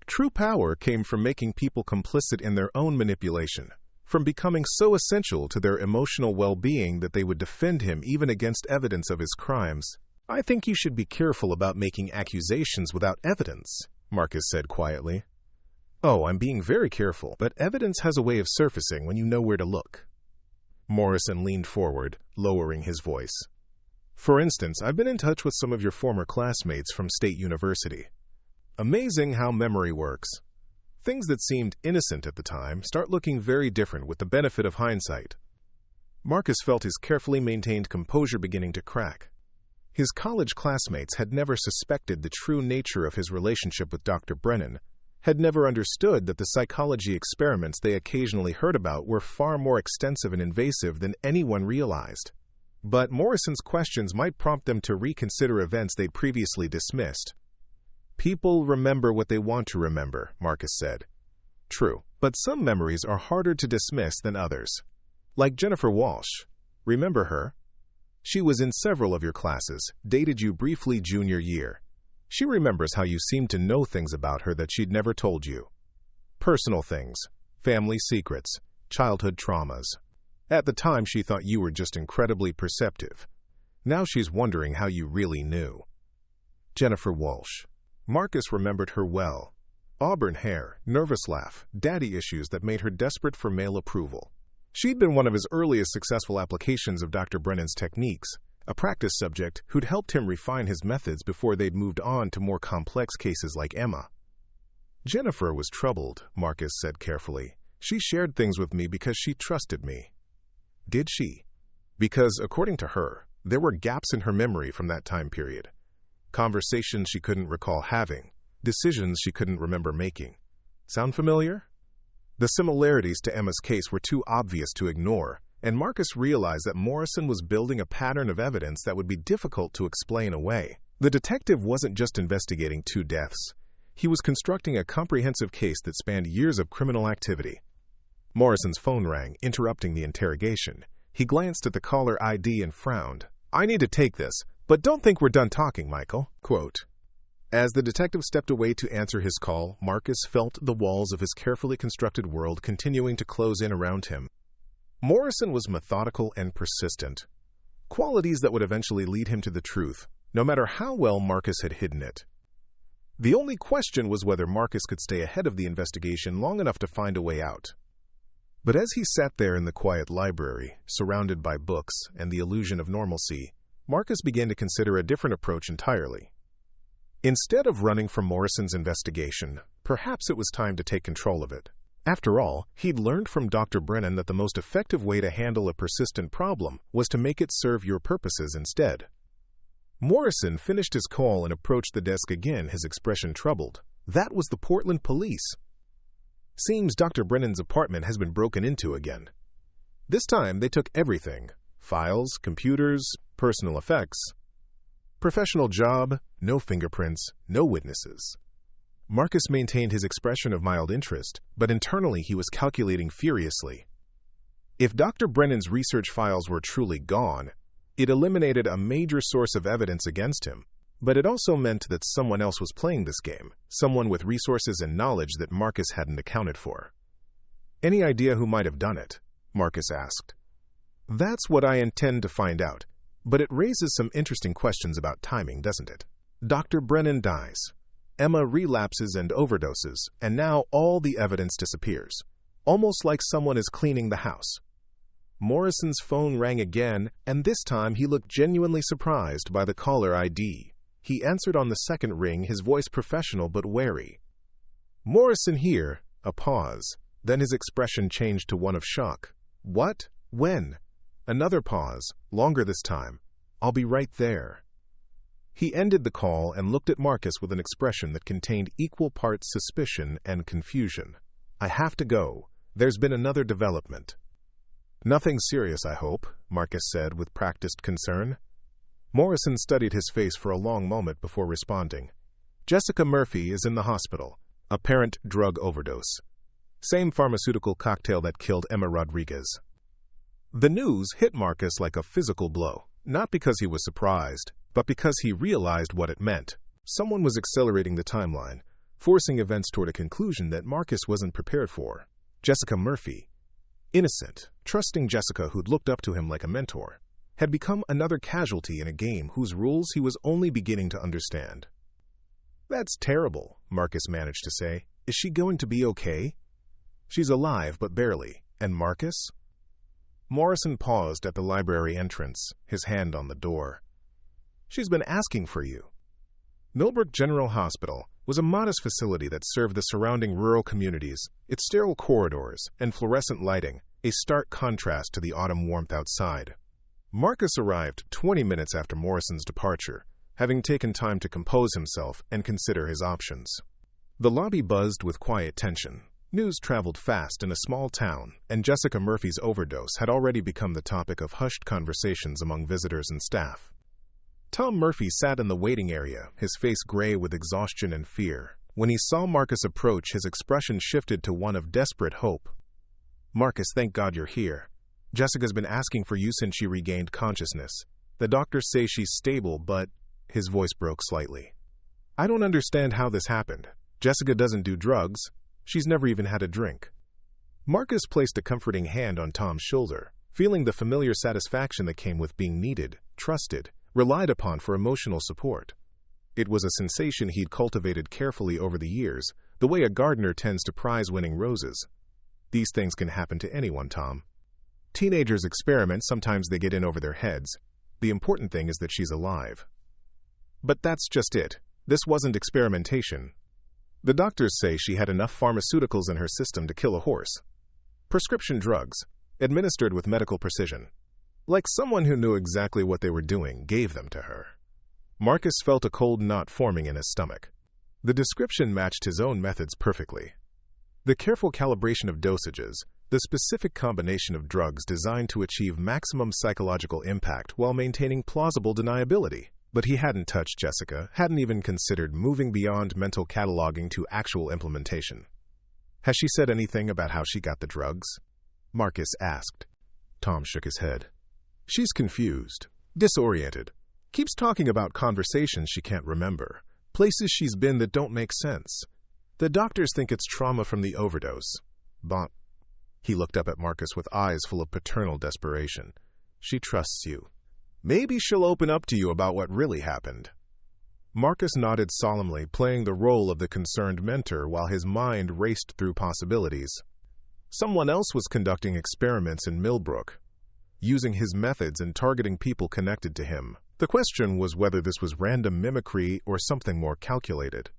[SPEAKER 1] True power came from making people complicit in their own manipulation, from becoming so essential to their emotional well-being that they would defend him even against evidence of his crimes. "I think you should be careful about making accusations without evidence," Marcus said quietly. "Oh, I'm being very careful, but evidence has a way of surfacing when you know where to look." Morrison leaned forward, lowering his voice. "For instance, I've been in touch with some of your former classmates from State University. Amazing how memory works. Things that seemed innocent at the time start looking very different with the benefit of hindsight." Marcus felt his carefully maintained composure beginning to crack. His college classmates had never suspected the true nature of his relationship with Dr. Brennan, had never understood that the psychology experiments they occasionally heard about were far more extensive and invasive than anyone realized. But Morrison's questions might prompt them to reconsider events they'd previously dismissed. "People remember what they want to remember," Marcus said. "True, but some memories are harder to dismiss than others. Like Jennifer Walsh. Remember her? She was in several of your classes, dated you briefly junior year. She remembers how you seemed to know things about her that she'd never told you. Personal things, family secrets, childhood traumas. At the time, she thought you were just incredibly perceptive. Now she's wondering how you really knew." Jennifer Walsh. Marcus remembered her well. Auburn hair, nervous laugh, daddy issues that made her desperate for male approval. She'd been one of his earliest successful applications of Dr. Brennan's techniques, a practice subject who'd helped him refine his methods before they'd moved on to more complex cases like Emma. "Jennifer was troubled," Marcus said carefully. "She shared things with me because she trusted me. Did she? Because, according to her, there were gaps in her memory from that time period. Conversations she couldn't recall having, decisions she couldn't remember making. Sound familiar? The similarities to Emma's case were too obvious to ignore, and Marcus realized that Morrison was building a pattern of evidence that would be difficult to explain away. The detective wasn't just investigating 2 deaths. He was constructing a comprehensive case that spanned years of criminal activity. Morrison's phone rang, interrupting the interrogation. He glanced at the caller ID and frowned. "I need to take this, but don't think we're done talking, Michael." Quote. As the detective stepped away to answer his call, Marcus felt the walls of his carefully constructed world continuing to close in around him. Morrison was methodical and persistent, qualities that would eventually lead him to the truth, no matter how well Marcus had hidden it. The only question was whether Marcus could stay ahead of the investigation long enough to find a way out. But as he sat there in the quiet library, surrounded by books and the illusion of normalcy, Marcus began to consider a different approach entirely. Instead of running from Morrison's investigation, perhaps it was time to take control of it. After all, he'd learned from Dr. Brennan that the most effective way to handle a persistent problem was to make it serve your purposes instead. Morrison finished his call and approached the desk again, his expression troubled. That was the Portland police. Seems Dr. Brennan's apartment has been broken into again. This time they took everything: files, computers, personal effects. Professional job, no fingerprints, no witnesses. Marcus maintained his expression of mild interest, but internally he was calculating furiously. If Dr. Brennan's research files were truly gone, it eliminated a major source of evidence against him, but it also meant that someone else was playing this game, someone with resources and knowledge that Marcus hadn't accounted for. "Any idea who might have done it?" Marcus asked. "That's what I intend to find out, but it raises some interesting questions about timing, doesn't it? Dr. Brennan dies. Emma relapses and overdoses, and now all the evidence disappears, almost like someone is cleaning the house." Morrison's phone rang again, and this time he looked genuinely surprised by the caller ID. He answered on the second ring, his voice professional but wary. "Morrison here." A pause. Then his expression changed to one of shock. "What? When?" Another pause, longer this time. "I'll be right there." He ended the call and looked at Marcus with an expression that contained equal parts suspicion and confusion. "I have to go. There's been another development." "Nothing serious, I hope," Marcus said with practiced concern. Morrison studied his face for a long moment before responding. "Jessica Murphy is in the hospital. Apparent drug overdose. Same pharmaceutical cocktail that killed Emma Rodriguez." The news hit Marcus like a physical blow, not because he was surprised, but because he realized what it meant. Someone was accelerating the timeline, forcing events toward a conclusion that Marcus wasn't prepared for. Jessica Murphy, innocent, trusting Jessica who'd looked up to him like a mentor, had become another casualty in a game whose rules he was only beginning to understand. "That's terrible," Marcus managed to say. "Is she going to be okay?" "She's alive, but barely. And Marcus?" Morrison paused at the library entrance, his hand on the door. "She's been asking for you." Millbrook General Hospital was a modest facility that served the surrounding rural communities, its sterile corridors and fluorescent lighting, a stark contrast to the autumn warmth outside. Marcus arrived 20 minutes after Morrison's departure, having taken time to compose himself and consider his options. The lobby buzzed with quiet tension. News traveled fast in a small town, and Jessica Murphy's overdose had already become the topic of hushed conversations among visitors and staff. Tom Murphy sat in the waiting area, his face gray with exhaustion and fear. When he saw Marcus approach, his expression shifted to one of desperate hope. "Marcus, thank God you're here. Jessica's been asking for you since she regained consciousness. The doctors say she's stable, but..." His voice broke slightly. "I don't understand how this happened. Jessica doesn't do drugs. She's never even had a drink." Marcus placed a comforting hand on Tom's shoulder, feeling the familiar satisfaction that came with being needed, trusted, relied upon for emotional support. It was a sensation he'd cultivated carefully over the years, the way a gardener tends to prize winning roses. "These things can happen to anyone, Tom. Teenagers experiment, sometimes they get in over their heads. The important thing is that she's alive." But that's just it. This wasn't experimentation. The doctors say she had enough pharmaceuticals in her system to kill a horse. Prescription drugs. administered with medical precision. Like someone who knew exactly what they were doing gave them to her. Marcus felt a cold knot forming in his stomach. The description matched his own methods perfectly. The careful calibration of dosages, the specific combination of drugs designed to achieve maximum psychological impact while maintaining plausible deniability. But he hadn't touched Jessica, hadn't even considered moving beyond mental cataloging to actual implementation. Has she said anything about how she got the drugs? Marcus asked. Tom shook his head. She's confused, disoriented. Keeps talking about conversations she can't remember, places she's been that don't make sense. The doctors think it's trauma from the overdose. But he looked up at Marcus with eyes full of paternal desperation. She trusts you. Maybe she'll open up to you about what really happened. Marcus nodded solemnly, playing the role of the concerned mentor while his mind raced through possibilities. Someone else was conducting experiments in Millbrook, using his methods and targeting people connected to him. The question was whether this was random mimicry or something more calculated.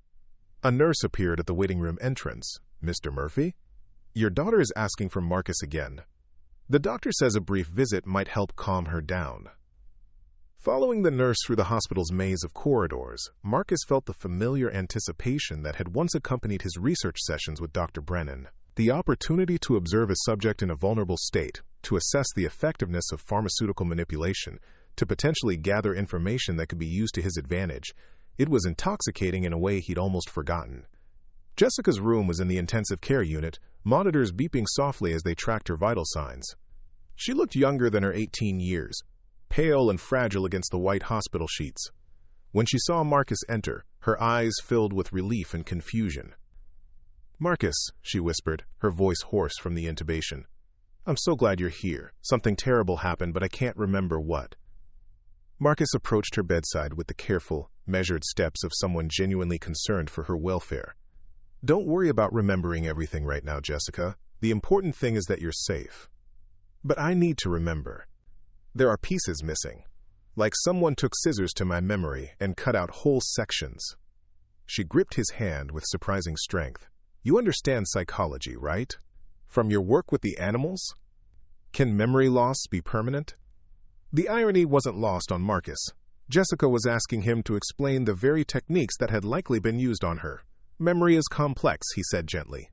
[SPEAKER 1] A nurse appeared at the waiting room entrance. Mr. Murphy? Your daughter is asking for Marcus again. The doctor says a brief visit might help calm her down. Following the nurse through the hospital's maze of corridors, Marcus felt the familiar anticipation that had once accompanied his research sessions with Dr. Brennan. The opportunity to observe a subject in a vulnerable state, to assess the effectiveness of pharmaceutical manipulation, to potentially gather information that could be used to his advantage. It was intoxicating in a way he'd almost forgotten. Jessica's room was in the intensive care unit, monitors beeping softly as they tracked her vital signs. She looked younger than her 18 years, pale and fragile against the white hospital sheets. When she saw Marcus enter, her eyes filled with relief and confusion. Marcus, she whispered, her voice hoarse from the intubation. I'm so glad you're here. Something terrible happened, but I can't remember what. Marcus approached her bedside with the careful, measured steps of someone genuinely concerned for her welfare. Don't worry about remembering everything right now, Jessica. The important thing is that you're safe. But I need to remember. There are pieces missing. Like someone took scissors to my memory and cut out whole sections. She gripped his hand with surprising strength. You understand psychology, right? From your work with the animals? Can memory loss be permanent? The irony wasn't lost on Marcus. Jessica was asking him to explain the very techniques that had likely been used on her. Memory is complex, he said gently.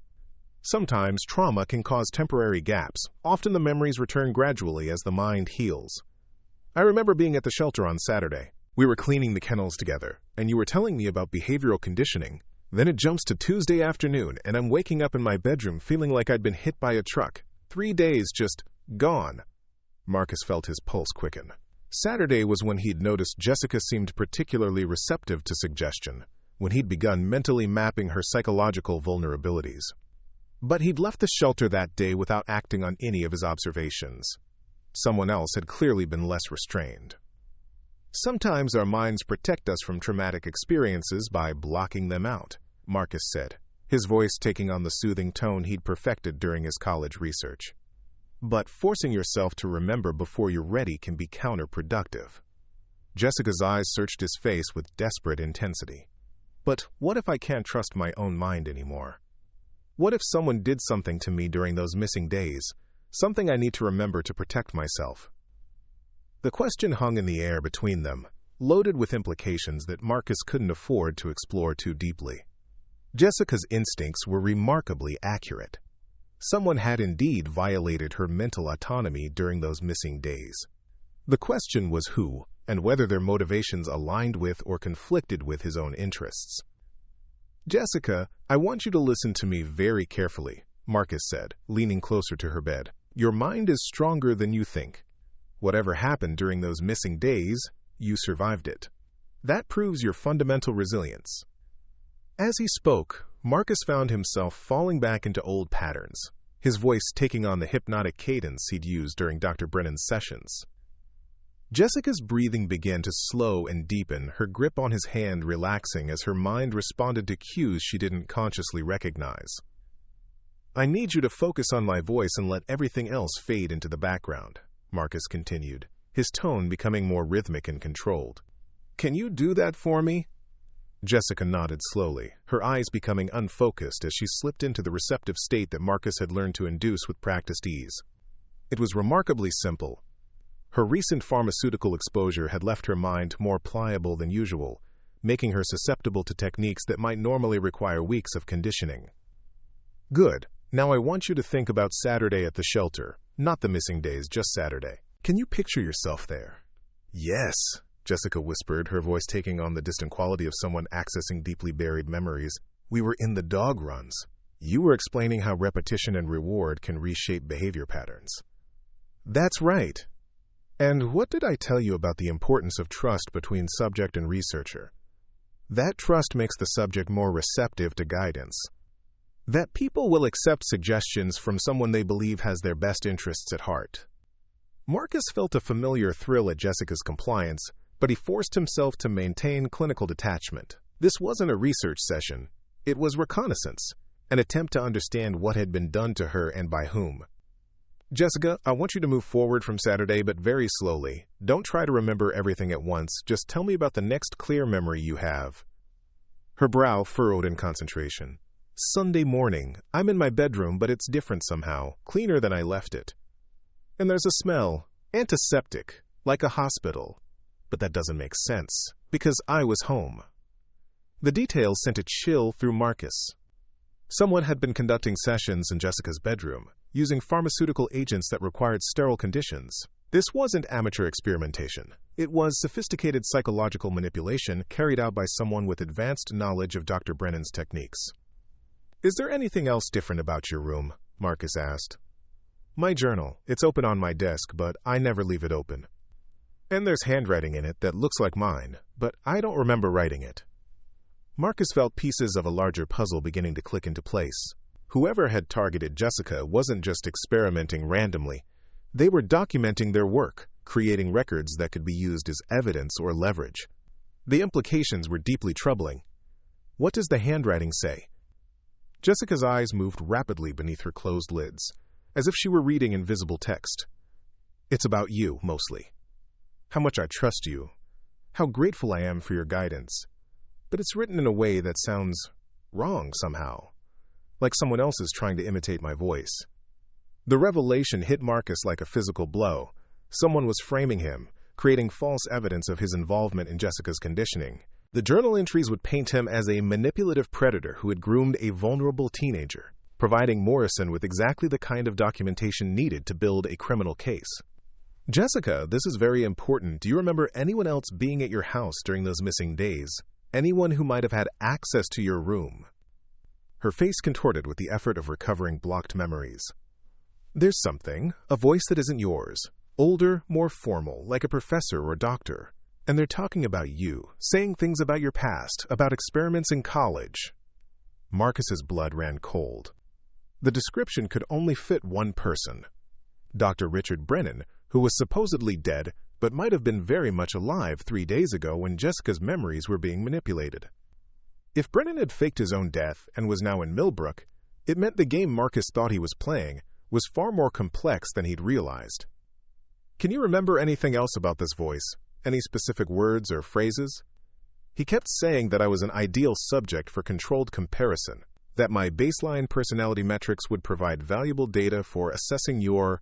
[SPEAKER 1] Sometimes trauma can cause temporary gaps. Often the memories return gradually as the mind heals. I remember being at the shelter on Saturday. We were cleaning the kennels together, and you were telling me about behavioral conditioning. Then it jumps to Tuesday afternoon, and I'm waking up in my bedroom feeling like I'd been hit by a truck. 3 days just gone. Marcus felt his pulse quicken. Saturday was when he'd noticed Jessica seemed particularly receptive to suggestion, when he'd begun mentally mapping her psychological vulnerabilities. But he'd left the shelter that day without acting on any of his observations. Someone else had clearly been less restrained. Sometimes our minds protect us from traumatic experiences by blocking them out, Marcus said, his voice taking on the soothing tone he'd perfected during his college research. But forcing yourself to remember before you're ready can be counterproductive. Jessica's eyes searched his face with desperate intensity. But what if I can't trust my own mind anymore? What if someone did something to me during those missing days, something I need to remember to protect myself? The question hung in the air between them, loaded with implications that Marcus couldn't afford to explore too deeply. Jessica's instincts were remarkably accurate. Someone had indeed violated her mental autonomy during those missing days. The question was who, and whether their motivations aligned with or conflicted with his own interests. Jessica, I want you to listen to me very carefully, Marcus said, leaning closer to her bed. Your mind is stronger than you think. Whatever happened during those missing days, you survived it. That proves your fundamental resilience. As he spoke, Marcus found himself falling back into old patterns, his voice taking on the hypnotic cadence he'd used during Dr. Brennan's sessions. Jessica's breathing began to slow and deepen, her grip on his hand relaxing as her mind responded to cues she didn't consciously recognize. I need you to focus on my voice and let everything else fade into the background, Marcus continued, his tone becoming more rhythmic and controlled. Can you do that for me? Jessica nodded slowly, her eyes becoming unfocused as she slipped into the receptive state that Marcus had learned to induce with practiced ease. It was remarkably simple. Her recent pharmaceutical exposure had left her mind more pliable than usual, making her susceptible to techniques that might normally require weeks of conditioning. Good. Now I want you to think about Saturday at the shelter, not the missing days, just Saturday. Can you picture yourself there? Yes, Jessica whispered, her voice taking on the distant quality of someone accessing deeply buried memories. We were in the dog runs. You were explaining how repetition and reward can reshape behavior patterns. That's right. And what did I tell you about the importance of trust between subject and researcher? That trust makes the subject more receptive to guidance. That people will accept suggestions from someone they believe has their best interests at heart. Marcus felt a familiar thrill at Jessica's compliance, but he forced himself to maintain clinical detachment. This wasn't a research session. It was reconnaissance, an attempt to understand what had been done to her and by whom. Jessica, I want you to move forward from Saturday, but very slowly. Don't try to remember everything at once. Just tell me about the next clear memory you have. Her brow furrowed in concentration. Sunday morning. I'm in my bedroom, but it's different somehow, cleaner than I left it. And there's a smell, antiseptic, like a hospital. But that doesn't make sense, because I was home. The details sent a chill through Marcus. Someone had been conducting sessions in Jessica's bedroom, using pharmaceutical agents that required sterile conditions. This wasn't amateur experimentation. It was sophisticated psychological manipulation carried out by someone with advanced knowledge of Dr. Brennan's techniques. Is there anything else different about your room? Marcus asked. My journal. It's open on my desk, but I never leave it open. And there's handwriting in it that looks like mine, but I don't remember writing it. Marcus felt pieces of a larger puzzle beginning to click into place. Whoever had targeted Jessica wasn't just experimenting randomly. They were documenting their work, creating records that could be used as evidence or leverage. The implications were deeply troubling. What does the handwriting say? Jessica's eyes moved rapidly beneath her closed lids, as if she were reading invisible text. It's about you, mostly. How much I trust you. How grateful I am for your guidance. But it's written in a way that sounds wrong somehow, like someone else is trying to imitate my voice. The revelation hit Marcus like a physical blow. Someone was framing him, creating false evidence of his involvement in Jessica's conditioning. The journal entries would paint him as a manipulative predator who had groomed a vulnerable teenager, providing Morrison with exactly the kind of documentation needed to build a criminal case. Jessica, this is very important. Do you remember anyone else being at your house during those missing days? Anyone who might have had access to your room? Her face contorted with the effort of recovering blocked memories. There's something, a voice that isn't yours, older, more formal, like a professor or doctor. And they're talking about you, saying things about your past, about experiments in college. Marcus's blood ran cold. The description could only fit one person. Dr. Richard Brennan, who was supposedly dead, but might have been very much alive 3 days ago when Jessica's memories were being manipulated. If Brennan had faked his own death and was now in Millbrook, it meant the game Marcus thought he was playing was far more complex than he'd realized. Can you remember anything else about this voice? Any specific words or phrases? He kept saying that I was an ideal subject for controlled comparison, that my baseline personality metrics would provide valuable data for assessing your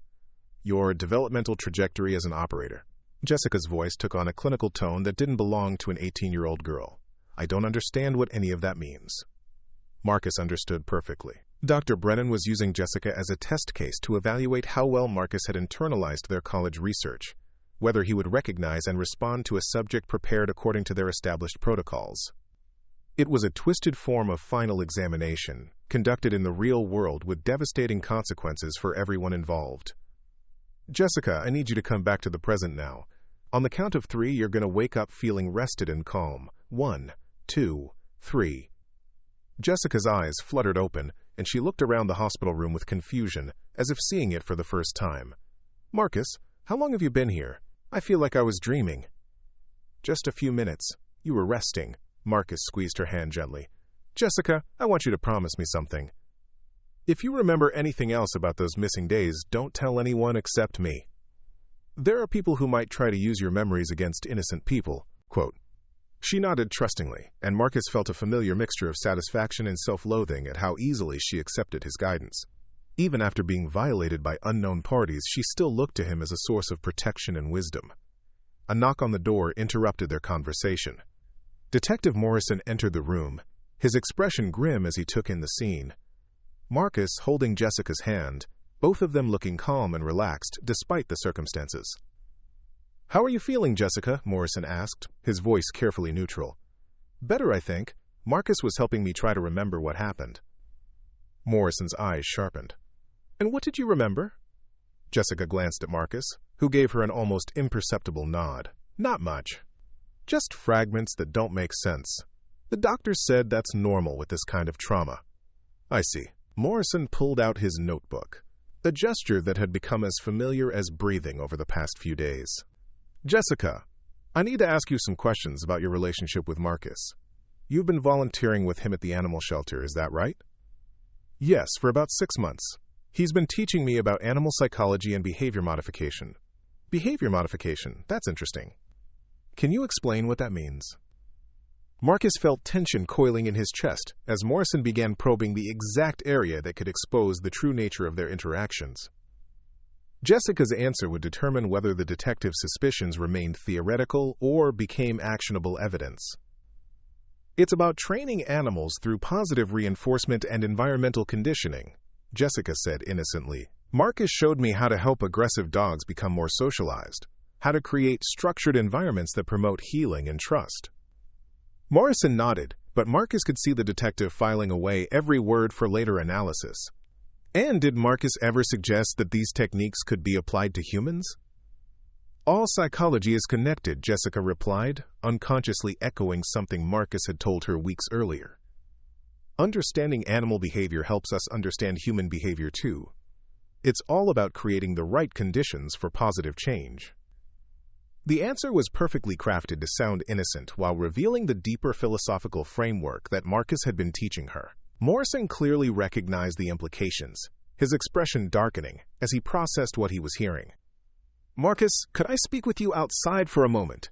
[SPEAKER 1] developmental trajectory as an operator. Jessica's voice took on a clinical tone that didn't belong to an 18-year-old girl. I don't understand what any of that means. Marcus understood perfectly. Dr. Brennan was using Jessica as a test case to evaluate how well Marcus had internalized their college research, whether he would recognize and respond to a subject prepared according to their established protocols. It was a twisted form of final examination, conducted in the real world with devastating consequences for everyone involved. Jessica, I need you to come back to the present now. On the count of 3, you're going to wake up feeling rested and calm. 1, 2, 3. Jessica's eyes fluttered open, and she looked around the hospital room with confusion, as if seeing it for the first time. Marcus, how long have you been here? I feel like I was dreaming. Just a few minutes. You were resting. Marcus squeezed her hand gently. Jessica, I want you to promise me something. If you remember anything else about those missing days, don't tell anyone except me. There are people who might try to use your memories against innocent people. Quote. She nodded trustingly, and Marcus felt a familiar mixture of satisfaction and self-loathing at how easily she accepted his guidance. Even after being violated by unknown parties, she still looked to him as a source of protection and wisdom. A knock on the door interrupted their conversation. Detective Morrison entered the room, his expression grim as he took in the scene. Marcus holding Jessica's hand, both of them looking calm and relaxed despite the circumstances. "How are you feeling, Jessica?" Morrison asked, his voice carefully neutral. "Better, I think. Marcus was helping me try to remember what happened." Morrison's eyes sharpened. "And what did you remember?" Jessica glanced at Marcus, who gave her an almost imperceptible nod. "Not much. Just fragments that don't make sense. The doctor said that's normal with this kind of trauma." "I see." Morrison pulled out his notebook, a gesture that had become as familiar as breathing over the past few days. "Jessica, I need to ask you some questions about your relationship with Marcus. You've been volunteering with him at the animal shelter, is that right?" "Yes, for about 6 months. He's been teaching me about animal psychology and behavior modification." "Behavior modification? That's interesting. Can you explain what that means?" Marcus felt tension coiling in his chest as Morrison began probing the exact area that could expose the true nature of their interactions. Jessica's answer would determine whether the detective's suspicions remained theoretical or became actionable evidence. "It's about training animals through positive reinforcement and environmental conditioning," Jessica said innocently. "Marcus showed me how to help aggressive dogs become more socialized, how to create structured environments that promote healing and trust." Morrison nodded, but Marcus could see the detective filing away every word for later analysis. "And did Marcus ever suggest that these techniques could be applied to humans?" "All psychology is connected," Jessica replied, unconsciously echoing something Marcus had told her weeks earlier. "Understanding animal behavior helps us understand human behavior too. It's all about creating the right conditions for positive change." The answer was perfectly crafted to sound innocent while revealing the deeper philosophical framework that Marcus had been teaching her. Morrison clearly recognized the implications, his expression darkening as he processed what he was hearing. "Marcus, could I speak with you outside for a moment?"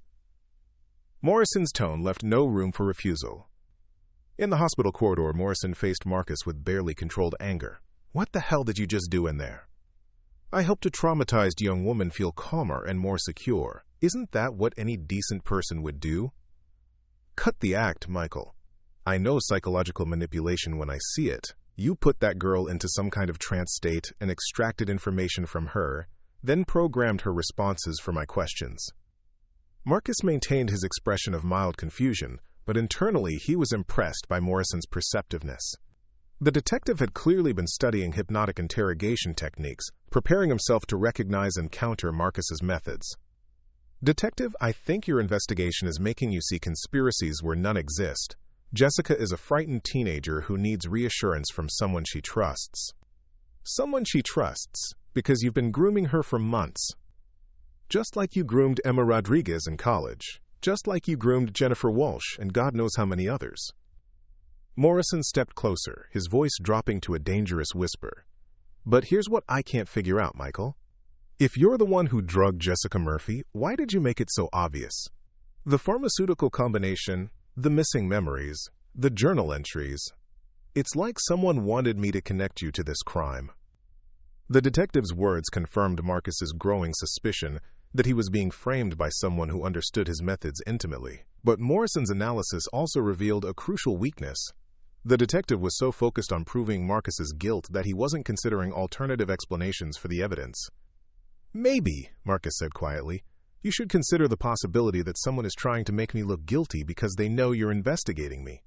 [SPEAKER 1] Morrison's tone left no room for refusal. In the hospital corridor, Morrison faced Marcus with barely controlled anger. "What the hell did you just do in there?" "I helped a traumatized young woman feel calmer and more secure. Isn't that what any decent person would do?" "Cut the act, Michael. I know psychological manipulation when I see it. You put that girl into some kind of trance state and extracted information from her, then programmed her responses for my questions." Marcus maintained his expression of mild confusion, but internally he was impressed by Morrison's perceptiveness. The detective had clearly been studying hypnotic interrogation techniques, preparing himself to recognize and counter Marcus's methods. "Detective, I think your investigation is making you see conspiracies where none exist. Jessica is a frightened teenager who needs reassurance from someone she trusts." "Someone she trusts, because you've been grooming her for months. Just like you groomed Emma Rodriguez in college. Just like you groomed Jennifer Walsh and God knows how many others." Morrison stepped closer, his voice dropping to a dangerous whisper. "But here's what I can't figure out, Michael. If you're the one who drugged Jessica Murphy, why did you make it so obvious? The pharmaceutical combination, the missing memories, the journal entries. It's like someone wanted me to connect you to this crime." The detective's words confirmed Marcus's growing suspicion that he was being framed by someone who understood his methods intimately. But Morrison's analysis also revealed a crucial weakness. The detective was so focused on proving Marcus's guilt that he wasn't considering alternative explanations for the evidence. "Maybe," Marcus said quietly, "you should consider the possibility that someone is trying to make me look guilty because they know you're investigating me.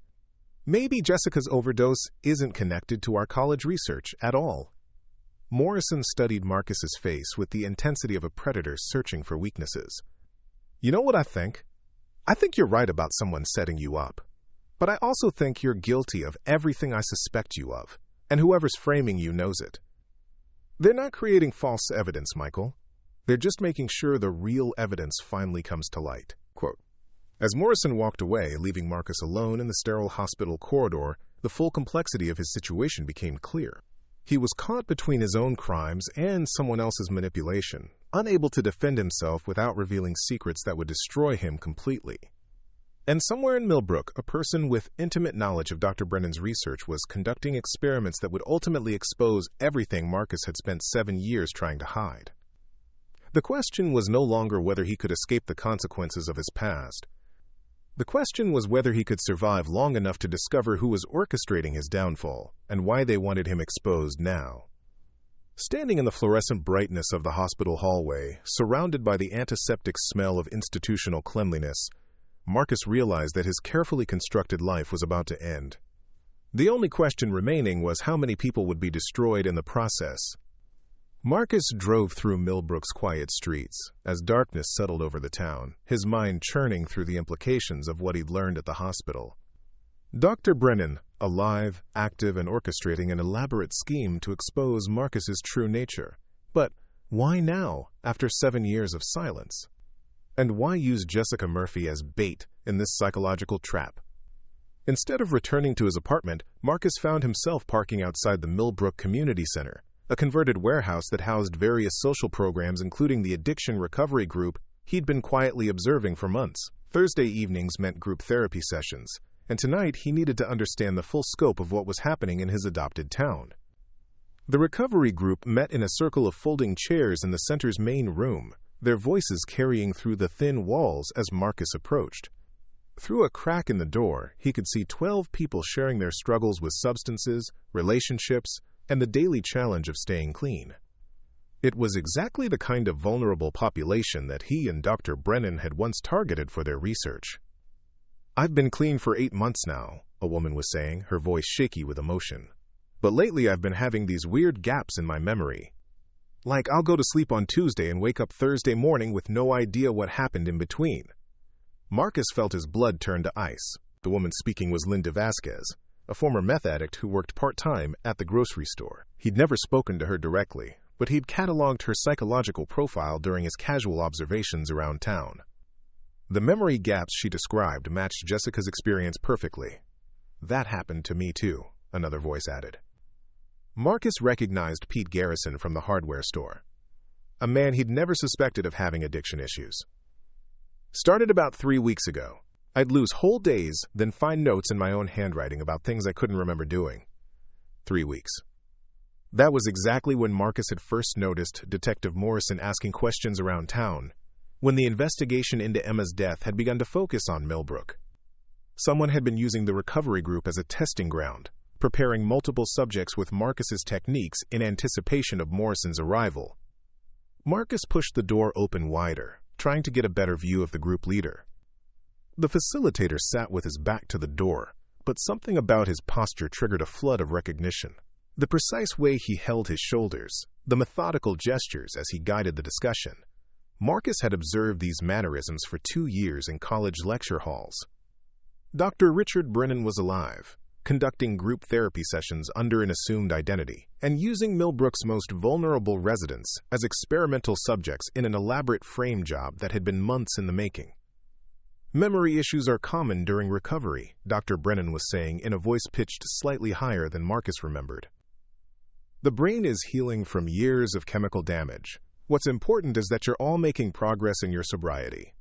[SPEAKER 1] Maybe Jessica's overdose isn't connected to our college research at all." Morrison studied Marcus's face with the intensity of a predator searching for weaknesses. "You know what I think? I think you're right about someone setting you up. But I also think you're guilty of everything I suspect you of, and whoever's framing you knows it. They're not creating false evidence, Michael. They're just making sure the real evidence finally comes to light." Quote. As Morrison walked away, leaving Marcus alone in the sterile hospital corridor, the full complexity of his situation became clear. He was caught between his own crimes and someone else's manipulation, unable to defend himself without revealing secrets that would destroy him completely. And somewhere in Millbrook, a person with intimate knowledge of Dr. Brennan's research was conducting experiments that would ultimately expose everything Marcus had spent 7 years trying to hide. The question was no longer whether he could escape the consequences of his past. The question was whether he could survive long enough to discover who was orchestrating his downfall and why they wanted him exposed now. Standing in the fluorescent brightness of the hospital hallway, surrounded by the antiseptic smell of institutional cleanliness, Marcus realized that his carefully constructed life was about to end. The only question remaining was how many people would be destroyed in the process. Marcus drove through Millbrook's quiet streets as darkness settled over the town, his mind churning through the implications of what he'd learned at the hospital. Dr. Brennan, alive, active, and orchestrating an elaborate scheme to expose Marcus's true nature. But why now, after 7 years of silence? And why use Jessica Murphy as bait in this psychological trap? Instead of returning to his apartment, Marcus found himself parking outside the Millbrook Community Center, a converted warehouse that housed various social programs including the addiction recovery group he'd been quietly observing for months. Thursday evenings meant group therapy sessions, and tonight he needed to understand the full scope of what was happening in his adopted town. The recovery group met in a circle of folding chairs in the center's main room, their voices carrying through the thin walls as Marcus approached. Through a crack in the door, he could see 12 people sharing their struggles with substances, relationships, and the daily challenge of staying clean. It was exactly the kind of vulnerable population that he and Dr. Brennan had once targeted for their research. "I've been clean for 8 months now," a woman was saying, her voice shaky with emotion. "But lately I've been having these weird gaps in my memory. Like I'll go to sleep on Tuesday and wake up Thursday morning with no idea what happened in between." Marcus felt his blood turn to ice. The woman speaking was Linda Vasquez, a former meth addict who worked part-time at the grocery store. He'd never spoken to her directly, but he'd cataloged her psychological profile during his casual observations around town. The memory gaps she described matched Jessica's experience perfectly. "That happened to me too," another voice added. Marcus recognized Pete Garrison from the hardware store, a man he'd never suspected of having addiction issues. "Started about 3 weeks ago. I'd lose whole days, then find notes in my own handwriting about things I couldn't remember doing. 3 weeks. That was exactly when Marcus had first noticed Detective Morrison asking questions around town, when the investigation into Emma's death had begun to focus on Millbrook. Someone had been using the recovery group as a testing ground, preparing multiple subjects with Marcus's techniques in anticipation of Morrison's arrival. Marcus pushed the door open wider, trying to get a better view of the group leader. The facilitator sat with his back to the door, but something about his posture triggered a flood of recognition. The precise way he held his shoulders, the methodical gestures as he guided the discussion. Marcus had observed these mannerisms for 2 years in college lecture halls. Dr. Richard Brennan was alive, conducting group therapy sessions under an assumed identity, and using Millbrook's most vulnerable residents as experimental subjects in an elaborate frame job that had been months in the making. "Memory issues are common during recovery," Dr. Brennan was saying in a voice pitched slightly higher than Marcus remembered. "The brain is healing from years of chemical damage. What's important is that you're all making progress in your sobriety."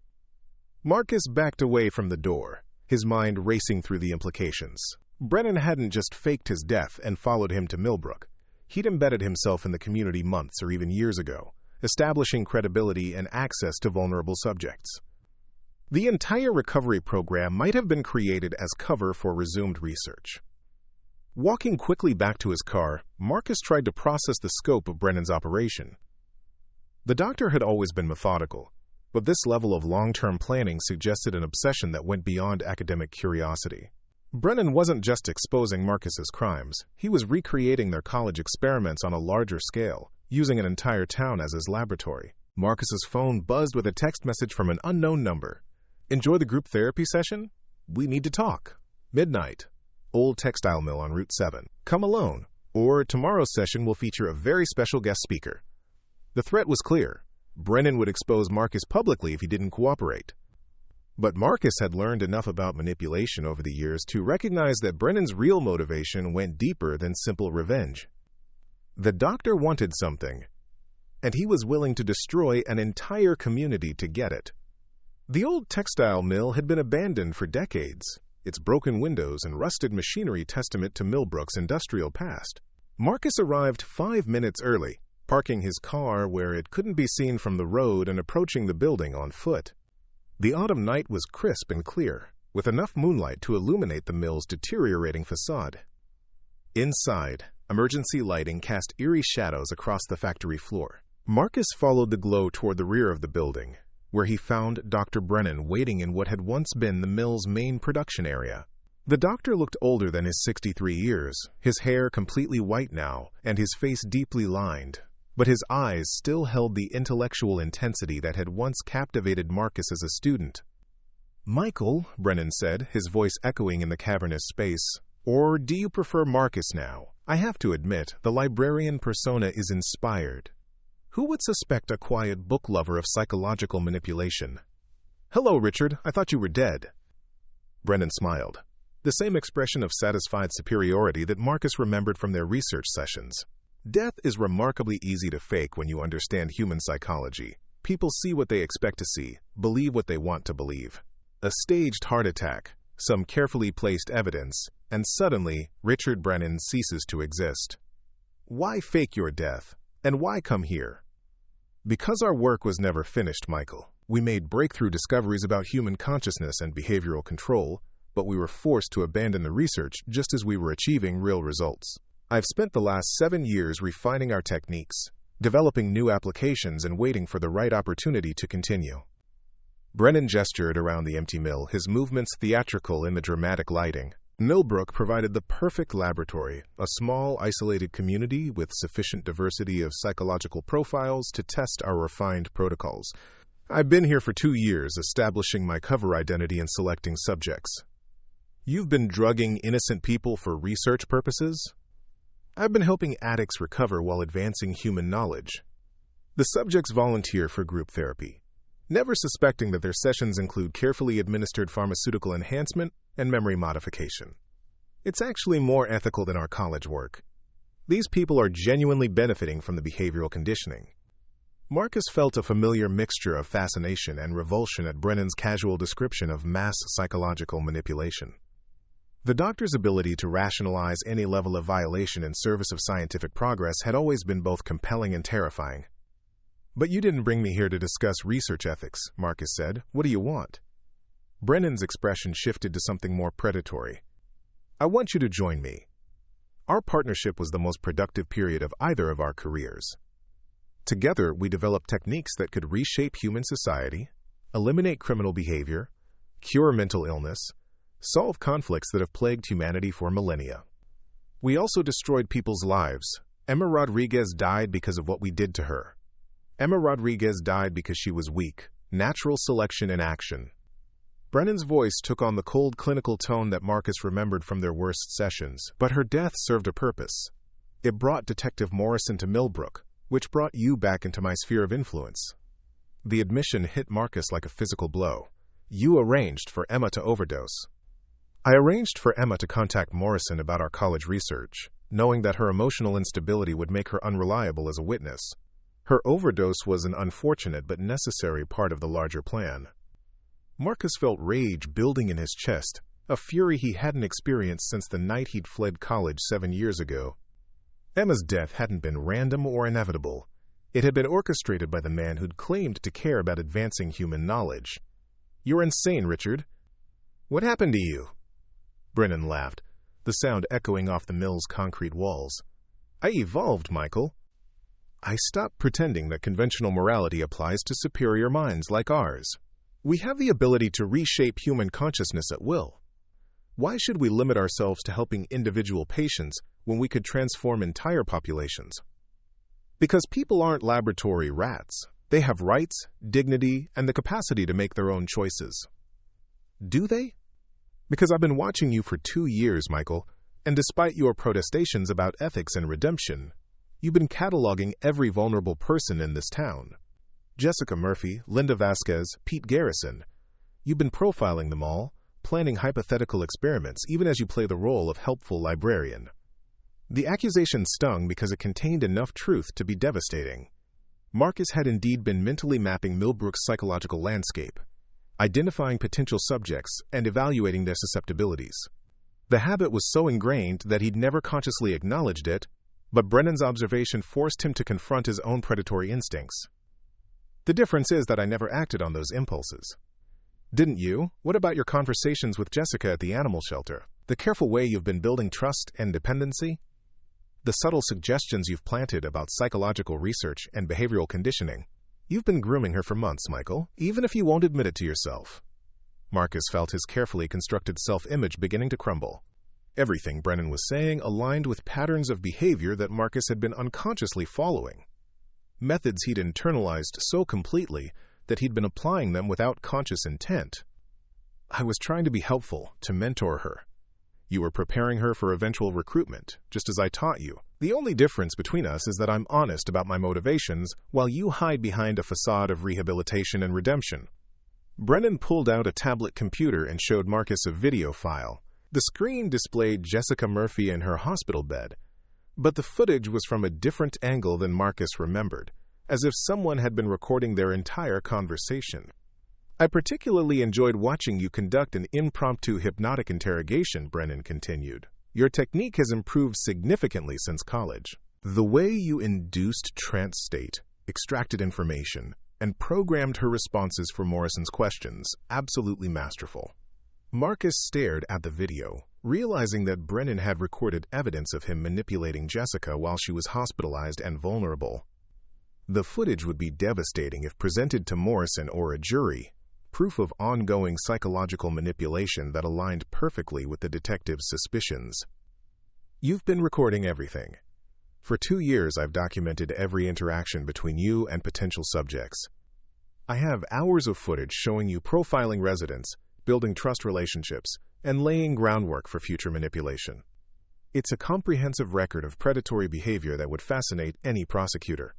[SPEAKER 1] Marcus backed away from the door, his mind racing through the implications. Brennan hadn't just faked his death and followed him to Millbrook. He'd embedded himself in the community months or even years ago, establishing credibility and access to vulnerable subjects. The entire recovery program might have been created as cover for resumed research. Walking quickly back to his car, Marcus tried to process the scope of Brennan's operation. The doctor had always been methodical, but this level of long-term planning suggested an obsession that went beyond academic curiosity. Brennan wasn't just exposing Marcus's crimes, he was recreating their college experiments on a larger scale, using an entire town as his laboratory. Marcus's phone buzzed with a text message from an unknown number. "Enjoy the group therapy session? We need to talk. Midnight. Old textile mill on Route 7. Come alone, or tomorrow's session will feature a very special guest speaker." The threat was clear. Brennan would expose Marcus publicly if he didn't cooperate. But Marcus had learned enough about manipulation over the years to recognize that Brennan's real motivation went deeper than simple revenge. The doctor wanted something, and he was willing to destroy an entire community to get it. The old textile mill had been abandoned for decades, its broken windows and rusted machinery testament to Millbrook's industrial past. Marcus arrived 5 minutes early, parking his car where it couldn't be seen from the road and approaching the building on foot. The autumn night was crisp and clear, with enough moonlight to illuminate the mill's deteriorating facade. Inside, emergency lighting cast eerie shadows across the factory floor. Marcus followed the glow toward the rear of the building, where he found Dr. Brennan waiting in what had once been the mill's main production area. The doctor looked older than his 63 years, his hair completely white now, and his face deeply lined. But his eyes still held the intellectual intensity that had once captivated Marcus as a student. "Michael," Brennan said, his voice echoing in the cavernous space. "Or do you prefer Marcus now? I have to admit, the librarian persona is inspired. Who would suspect a quiet book lover of psychological manipulation?" "Hello, Richard. I thought you were dead." Brennan smiled, the same expression of satisfied superiority that Marcus remembered from their research sessions. Death is remarkably easy to fake when you understand human psychology. People see what they expect to see, believe what they want to believe. A staged heart attack, some carefully placed evidence, and suddenly Richard Brennan ceases to exist. Why fake your death? And why come here? Because our work was never finished, Michael. We made breakthrough discoveries about human consciousness and behavioral control, but we were forced to abandon the research just as we were achieving real results. I've spent the last 7 years refining our techniques, developing new applications, and waiting for the right opportunity to continue. Brennan gestured around the empty mill, his movements theatrical in the dramatic lighting. Millbrook provided the perfect laboratory, a small, isolated community with sufficient diversity of psychological profiles to test our refined protocols. I've been here for 2 years, establishing my cover identity and selecting subjects. You've been drugging innocent people for research purposes? I've been helping addicts recover while advancing human knowledge. The subjects volunteer for group therapy, never suspecting that their sessions include carefully administered pharmaceutical enhancement and memory modification. It's actually more ethical than our college work. These people are genuinely benefiting from the behavioral conditioning. Marcus felt a familiar mixture of fascination and revulsion at Brennan's casual description of mass psychological manipulation. The doctor's ability to rationalize any level of violation in service of scientific progress had always been both compelling and terrifying. "But you didn't bring me here to discuss research ethics," Marcus said. "What do you want?" Brennan's expression shifted to something more predatory. "I want you to join me. Our partnership was the most productive period of either of our careers. Together, we developed techniques that could reshape human society, eliminate criminal behavior, cure mental illness, solve conflicts that have plagued humanity for millennia. We also destroyed people's lives. Emma Rodriguez died because of what we did to her. Emma Rodriguez died because she was weak. Natural selection in action." Brennan's voice took on the cold clinical tone that Marcus remembered from their worst sessions, but her death served a purpose. It brought Detective Morrison to Millbrook, which brought you back into my sphere of influence. The admission hit Marcus like a physical blow. You arranged for Emma to overdose. I arranged for Emma to contact Morrison about our college research, knowing that her emotional instability would make her unreliable as a witness. Her overdose was an unfortunate but necessary part of the larger plan. Marcus felt rage building in his chest, a fury he hadn't experienced since the night he'd fled college 7 years ago. Emma's death hadn't been random or inevitable. It had been orchestrated by the man who'd claimed to care about advancing human knowledge. "You're insane, Richard. What happened to you?" Brennan laughed, the sound echoing off the mill's concrete walls. "I evolved, Michael. I stopped pretending that conventional morality applies to superior minds like ours. We have the ability to reshape human consciousness at will. Why should we limit ourselves to helping individual patients when we could transform entire populations? Because people aren't laboratory rats. They have rights, dignity, and the capacity to make their own choices." "Do they?" "Because I've been watching you for 2 years, Michael, and despite your protestations about ethics and redemption, you've been cataloging every vulnerable person in this town. Jessica Murphy, Linda Vasquez, Pete Garrison. You've been profiling them all, planning hypothetical experiments even as you play the role of helpful librarian. The accusation stung because it contained enough truth to be devastating. Marcus had indeed been mentally mapping Millbrook's psychological landscape. identifying potential subjects and evaluating their susceptibilities. The habit was so ingrained that he'd never consciously acknowledged it, but Brennan's observation forced him to confront his own predatory instincts. The difference is that I never acted on those impulses. Didn't you? What about your conversations with Jessica at the animal shelter? The careful way you've been building trust and dependency? The subtle suggestions you've planted about psychological research and behavioral conditioning? You've been grooming her for months, Michael, even if you won't admit it to yourself. Marcus felt his carefully constructed self-image beginning to crumble. Everything Brennan was saying aligned with patterns of behavior that Marcus had been unconsciously following. Methods he'd internalized so completely that he'd been applying them without conscious intent. I was trying to be helpful, to mentor her. You were preparing her for eventual recruitment, just as I taught you. The only difference between us is that I'm honest about my motivations, while you hide behind a facade of rehabilitation and redemption. Brennan pulled out a tablet computer and showed Marcus a video file. The screen displayed Jessica Murphy in her hospital bed, but the footage was from a different angle than Marcus remembered, as if someone had been recording their entire conversation. I particularly enjoyed watching you conduct an impromptu hypnotic interrogation, Brennan continued. Your technique has improved significantly since college. The way you induced trance state, extracted information, and programmed her responses for Morrison's questions, absolutely masterful. Marcus stared at the video, realizing that Brennan had recorded evidence of him manipulating Jessica while she was hospitalized and vulnerable. The footage would be devastating if presented to Morrison or a jury, proof of ongoing psychological manipulation that aligned perfectly with the detective's suspicions. You've been recording everything. For 2 years, I've documented every interaction between you and potential subjects. I have hours of footage showing you profiling residents, building trust relationships, and laying groundwork for future manipulation. It's a comprehensive record of predatory behavior that would fascinate any prosecutor.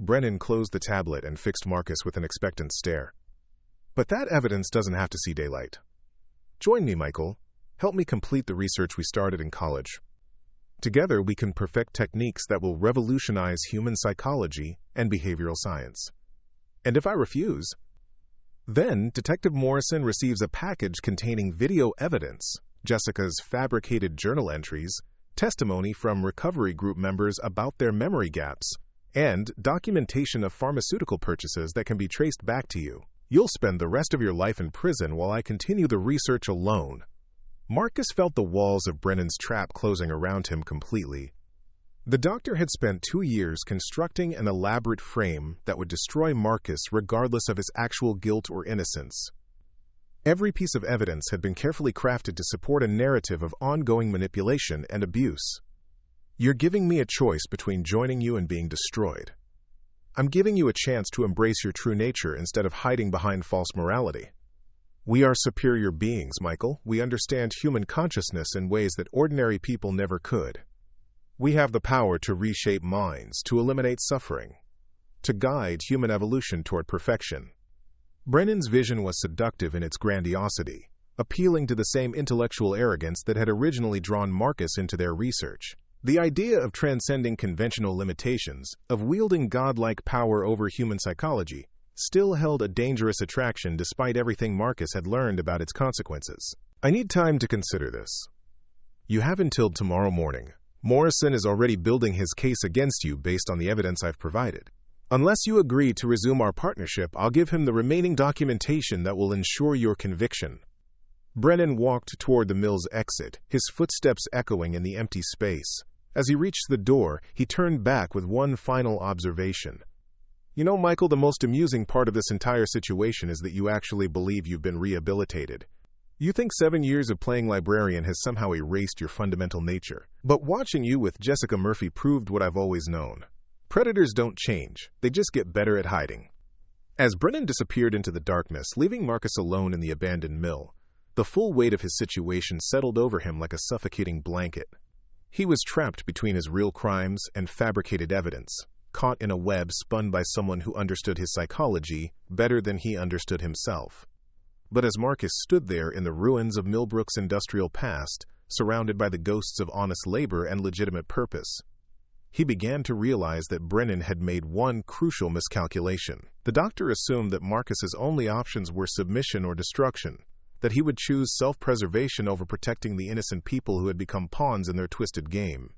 [SPEAKER 1] Brennan closed the tablet and fixed Marcus with an expectant stare. But that evidence doesn't have to see daylight. Join me, Michael. Help me complete the research we started in college. Together, we can perfect techniques that will revolutionize human psychology and behavioral science. And if I refuse, then Detective Morrison receives a package containing video evidence, Jessica's fabricated journal entries, testimony from recovery group members about their memory gaps, and documentation of pharmaceutical purchases that can be traced back to you. You'll spend the rest of your life in prison while I continue the research alone. Marcus felt the walls of Brennan's trap closing around him completely. The doctor had spent 2 years constructing an elaborate frame that would destroy Marcus regardless of his actual guilt or innocence. Every piece of evidence had been carefully crafted to support a narrative of ongoing manipulation and abuse. You're giving me a choice between joining you and being destroyed. I'm giving you a chance to embrace your true nature instead of hiding behind false morality. We are superior beings, Michael. We understand human consciousness in ways that ordinary people never could. We have the power to reshape minds, to eliminate suffering, to guide human evolution toward perfection. Brennan's vision was seductive in its grandiosity, appealing to the same intellectual arrogance that had originally drawn Marcus into their research. The idea of transcending conventional limitations, of wielding godlike power over human psychology, still held a dangerous attraction despite everything Marcus had learned about its consequences. I need time to consider this. You have until tomorrow morning. Morrison is already building his case against you based on the evidence I've provided. Unless you agree to resume our partnership, I'll give him the remaining documentation that will ensure your conviction. Brennan walked toward the mill's exit, his footsteps echoing in the empty space. As he reached the door, he turned back with one final observation. You know, Michael, the most amusing part of this entire situation is that you actually believe you've been rehabilitated. You think 7 years of playing librarian has somehow erased your fundamental nature. But watching you with Jessica Murphy proved what I've always known. Predators don't change, they just get better at hiding. As Brennan disappeared into the darkness, leaving Marcus alone in the abandoned mill, the full weight of his situation settled over him like a suffocating blanket. He was trapped between his real crimes and fabricated evidence, caught in a web spun by someone who understood his psychology better than he understood himself. But as Marcus stood there in the ruins of Millbrook's industrial past, surrounded by the ghosts of honest labor and legitimate purpose, he began to realize that Brennan had made one crucial miscalculation. The doctor assumed that Marcus's only options were submission or destruction, that he would choose self-preservation over protecting the innocent people who had become pawns in their twisted game.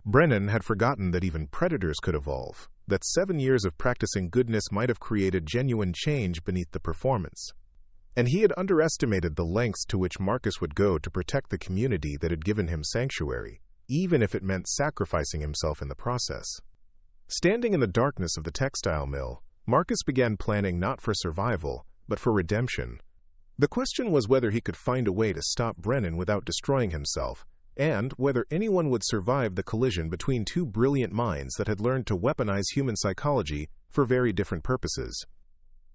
[SPEAKER 1] Brennan had forgotten that even predators could evolve, that 7 years of practicing goodness might have created genuine change beneath the performance. And he had underestimated the lengths to which Marcus would go to protect the community that had given him sanctuary, even if it meant sacrificing himself in the process. Standing in the darkness of the textile mill, Marcus began planning not for survival, but for redemption. The question was whether he could find a way to stop Brennan without destroying himself, and whether anyone would survive the collision between two brilliant minds that had learned to weaponize human psychology for very different purposes.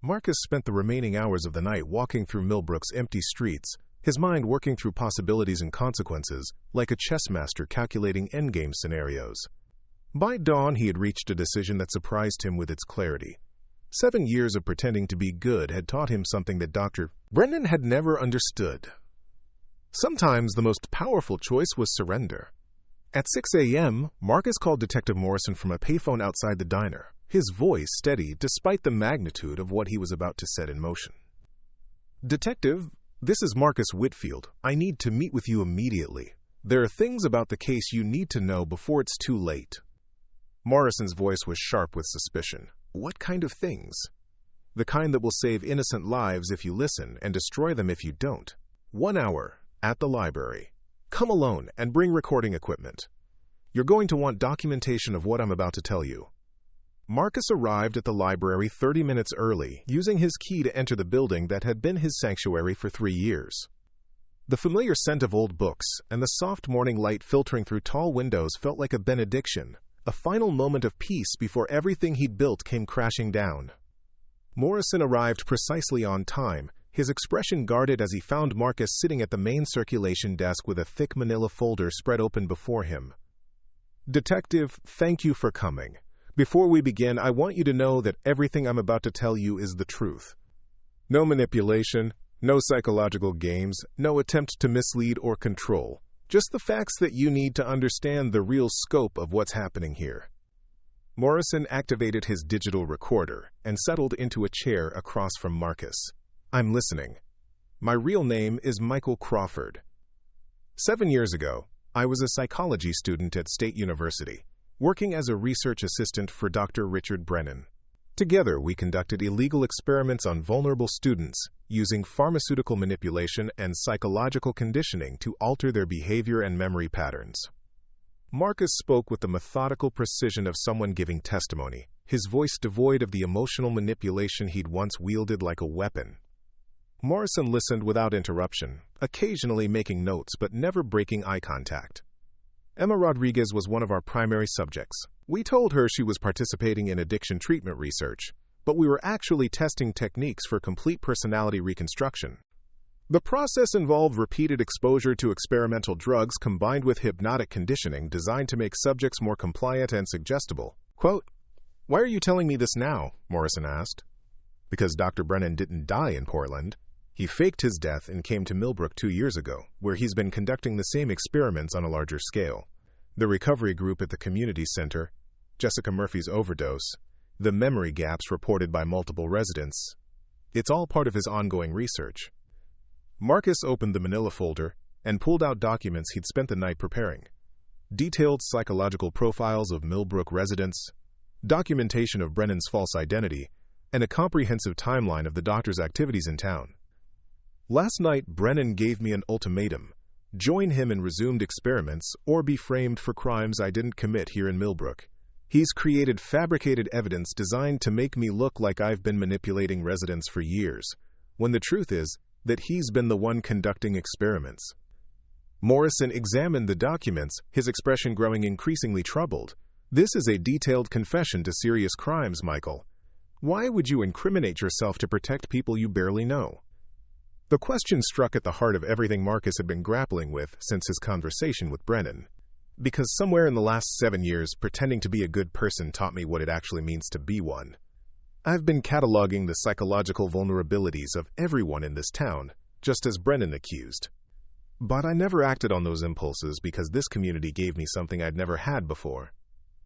[SPEAKER 1] Marcus spent the remaining hours of the night walking through Millbrook's empty streets, his mind working through possibilities and consequences, like a chess master calculating endgame scenarios. By dawn, he had reached a decision that surprised him with its clarity. 7 years of pretending to be good had taught him something that Dr. Brennan had never understood. Sometimes the most powerful choice was surrender. At 6 a.m., Marcus called Detective Morrison from a payphone outside the diner, his voice steady despite the magnitude of what he was about to set in motion. "Detective, this is Marcus Whitfield. I need to meet with you immediately. There are things about the case you need to know before it's too late." Morrison's voice was sharp with suspicion. "What kind of things?" "The kind that will save innocent lives if you listen and destroy them if you don't. 1 hour, at the library. Come alone and bring recording equipment. You're going to want documentation of what I'm about to tell you." Marcus arrived at the library 30 minutes early, using his key to enter the building that had been his sanctuary for 3 years. The familiar scent of old books and the soft morning light filtering through tall windows felt like a benediction, a final moment of peace before everything he'd built came crashing down. Morrison arrived precisely on time, his expression guarded as he found Marcus sitting at the main circulation desk with a thick manila folder spread open before him. "Detective, thank you for coming. Before we begin, I want you to know that everything I'm about to tell you is the truth. No manipulation, no psychological games, no attempt to mislead or control. Just the facts that you need to understand the real scope of what's happening here." Morrison activated his digital recorder and settled into a chair across from Marcus. "I'm listening. My real name is Michael Crawford. 7 years ago, I was a psychology student at State University, working as a research assistant for Dr. Richard Brennan. Together, we conducted illegal experiments on vulnerable students, using pharmaceutical manipulation and psychological conditioning to alter their behavior and memory patterns." Marcus spoke with the methodical precision of someone giving testimony, his voice devoid of the emotional manipulation he'd once wielded like a weapon. Morrison listened without interruption, occasionally making notes but never breaking eye contact. "Emma Rodriguez was one of our primary subjects. We told her she was participating in addiction treatment research, but we were actually testing techniques for complete personality reconstruction. The process involved repeated exposure to experimental drugs combined with hypnotic conditioning designed to make subjects more compliant and suggestible." Quote, "Why are you telling me this now?" Morrison asked. "Because Dr. Brennan didn't die in Portland. He faked his death and came to Millbrook 2 years ago, where he's been conducting the same experiments on a larger scale. The recovery group at the community center, Jessica Murphy's overdose, the memory gaps reported by multiple residents. It's all part of his ongoing research." Marcus opened the manila folder and pulled out documents he'd spent the night preparing. Detailed psychological profiles of Millbrook residents, documentation of Brennan's false identity, and a comprehensive timeline of the doctor's activities in town. "Last night, Brennan gave me an ultimatum. Join him in resumed experiments or be framed for crimes I didn't commit here in Millbrook. He's created fabricated evidence designed to make me look like I've been manipulating residents for years, when the truth is that he's been the one conducting experiments." Morrison examined the documents, his expression growing increasingly troubled. "This is a detailed confession to serious crimes, Michael. Why would you incriminate yourself to protect people you barely know?" The question struck at the heart of everything Marcus had been grappling with since his conversation with Brennan. "Because somewhere in the last 7 years, pretending to be a good person taught me what it actually means to be one. I've been cataloging the psychological vulnerabilities of everyone in this town, just as Brennan accused. But I never acted on those impulses because this community gave me something I'd never had before.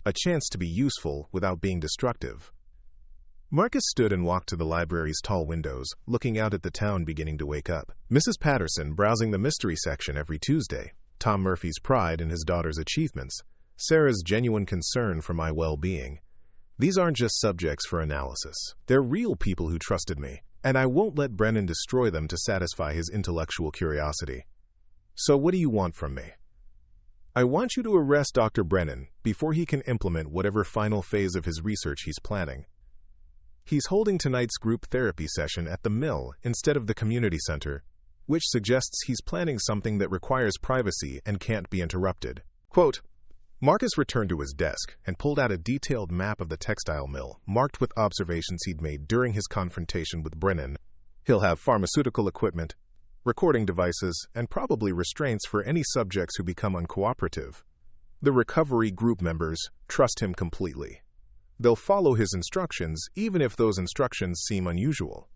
[SPEAKER 1] A chance to be useful without being destructive." Marcus stood and walked to the library's tall windows, looking out at the town beginning to wake up. Mrs. Patterson browsing the mystery section every Tuesday, Tom Murphy's pride in his daughter's achievements, Sarah's genuine concern for my well-being. These aren't just subjects for analysis. They're real people who trusted me, and I won't let Brennan destroy them to satisfy his intellectual curiosity. So what do you want from me? I want you to arrest Dr. Brennan before he can implement whatever final phase of his research he's planning. He's holding tonight's group therapy session at the mill instead of the community center, which suggests he's planning something that requires privacy and can't be interrupted. Quote, Marcus returned to his desk and pulled out a detailed map of the textile mill, marked with observations he'd made during his confrontation with Brennan. He'll have pharmaceutical equipment, recording devices, and probably restraints for any subjects who become uncooperative. The recovery group members trust him completely. They'll follow his instructions, even if those instructions seem unusual.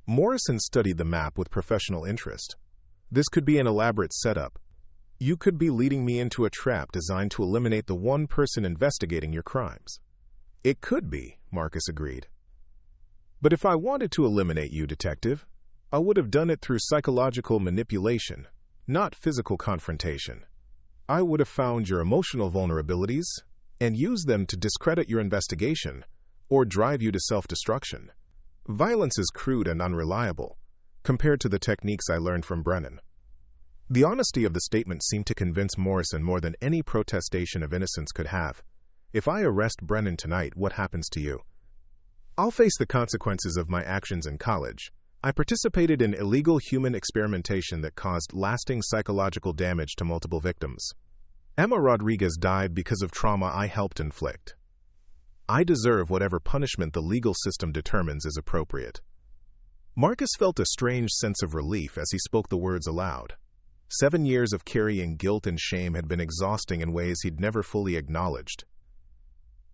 [SPEAKER 1] Morrison studied the map with professional interest. This could be an elaborate setup. You could be leading me into a trap designed to eliminate the one person investigating your crimes. It could be, Marcus agreed. But if I wanted to eliminate you, Detective, I would have done it through psychological manipulation, not physical confrontation. I would have found your emotional vulnerabilities and use them to discredit your investigation or drive you to self-destruction. Violence is crude and unreliable compared to the techniques I learned from Brennan. The honesty of the statement seemed to convince Morrison more than any protestation of innocence could have. If I arrest Brennan tonight, what happens to you? I'll face the consequences of my actions in college. I participated in illegal human experimentation that caused lasting psychological damage to multiple victims. Emma Rodriguez died because of trauma I helped inflict. I deserve whatever punishment the legal system determines is appropriate. Marcus felt a strange sense of relief as he spoke the words aloud. 7 years of carrying guilt and shame had been exhausting in ways he'd never fully acknowledged.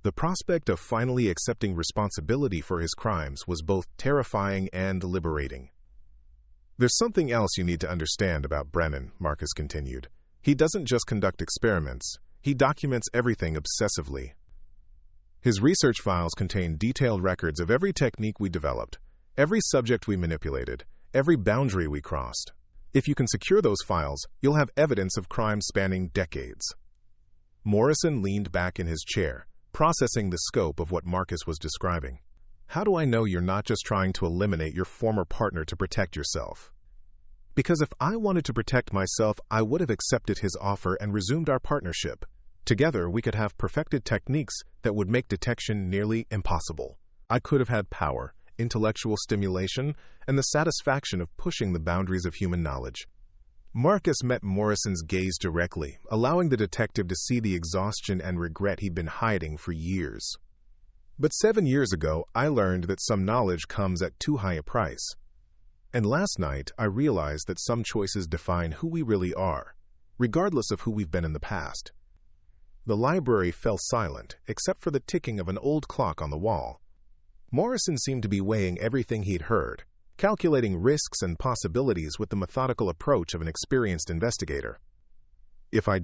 [SPEAKER 1] The prospect of finally accepting responsibility for his crimes was both terrifying and liberating. There's something else you need to understand about Brennan, Marcus continued. He doesn't just conduct experiments, he documents everything obsessively. His research files contain detailed records of every technique we developed, every subject we manipulated, every boundary we crossed. If you can secure those files, you'll have evidence of crimes spanning decades. Morrison leaned back in his chair, processing the scope of what Marcus was describing. How do I know you're not just trying to eliminate your former partner to protect yourself? Because if I wanted to protect myself, I would have accepted his offer and resumed our partnership. Together, we could have perfected techniques that would make detection nearly impossible. I could have had power, intellectual stimulation, and the satisfaction of pushing the boundaries of human knowledge. Marcus met Morrison's gaze directly, allowing the detective to see the exhaustion and regret he'd been hiding for years. But 7 years ago, I learned that some knowledge comes at too high a price. And last night, I realized that some choices define who we really are, regardless of who we've been in the past. The library fell silent, except for the ticking of an old clock on the wall. Morrison seemed to be weighing everything he'd heard, calculating risks and possibilities with the methodical approach of an experienced investigator. If I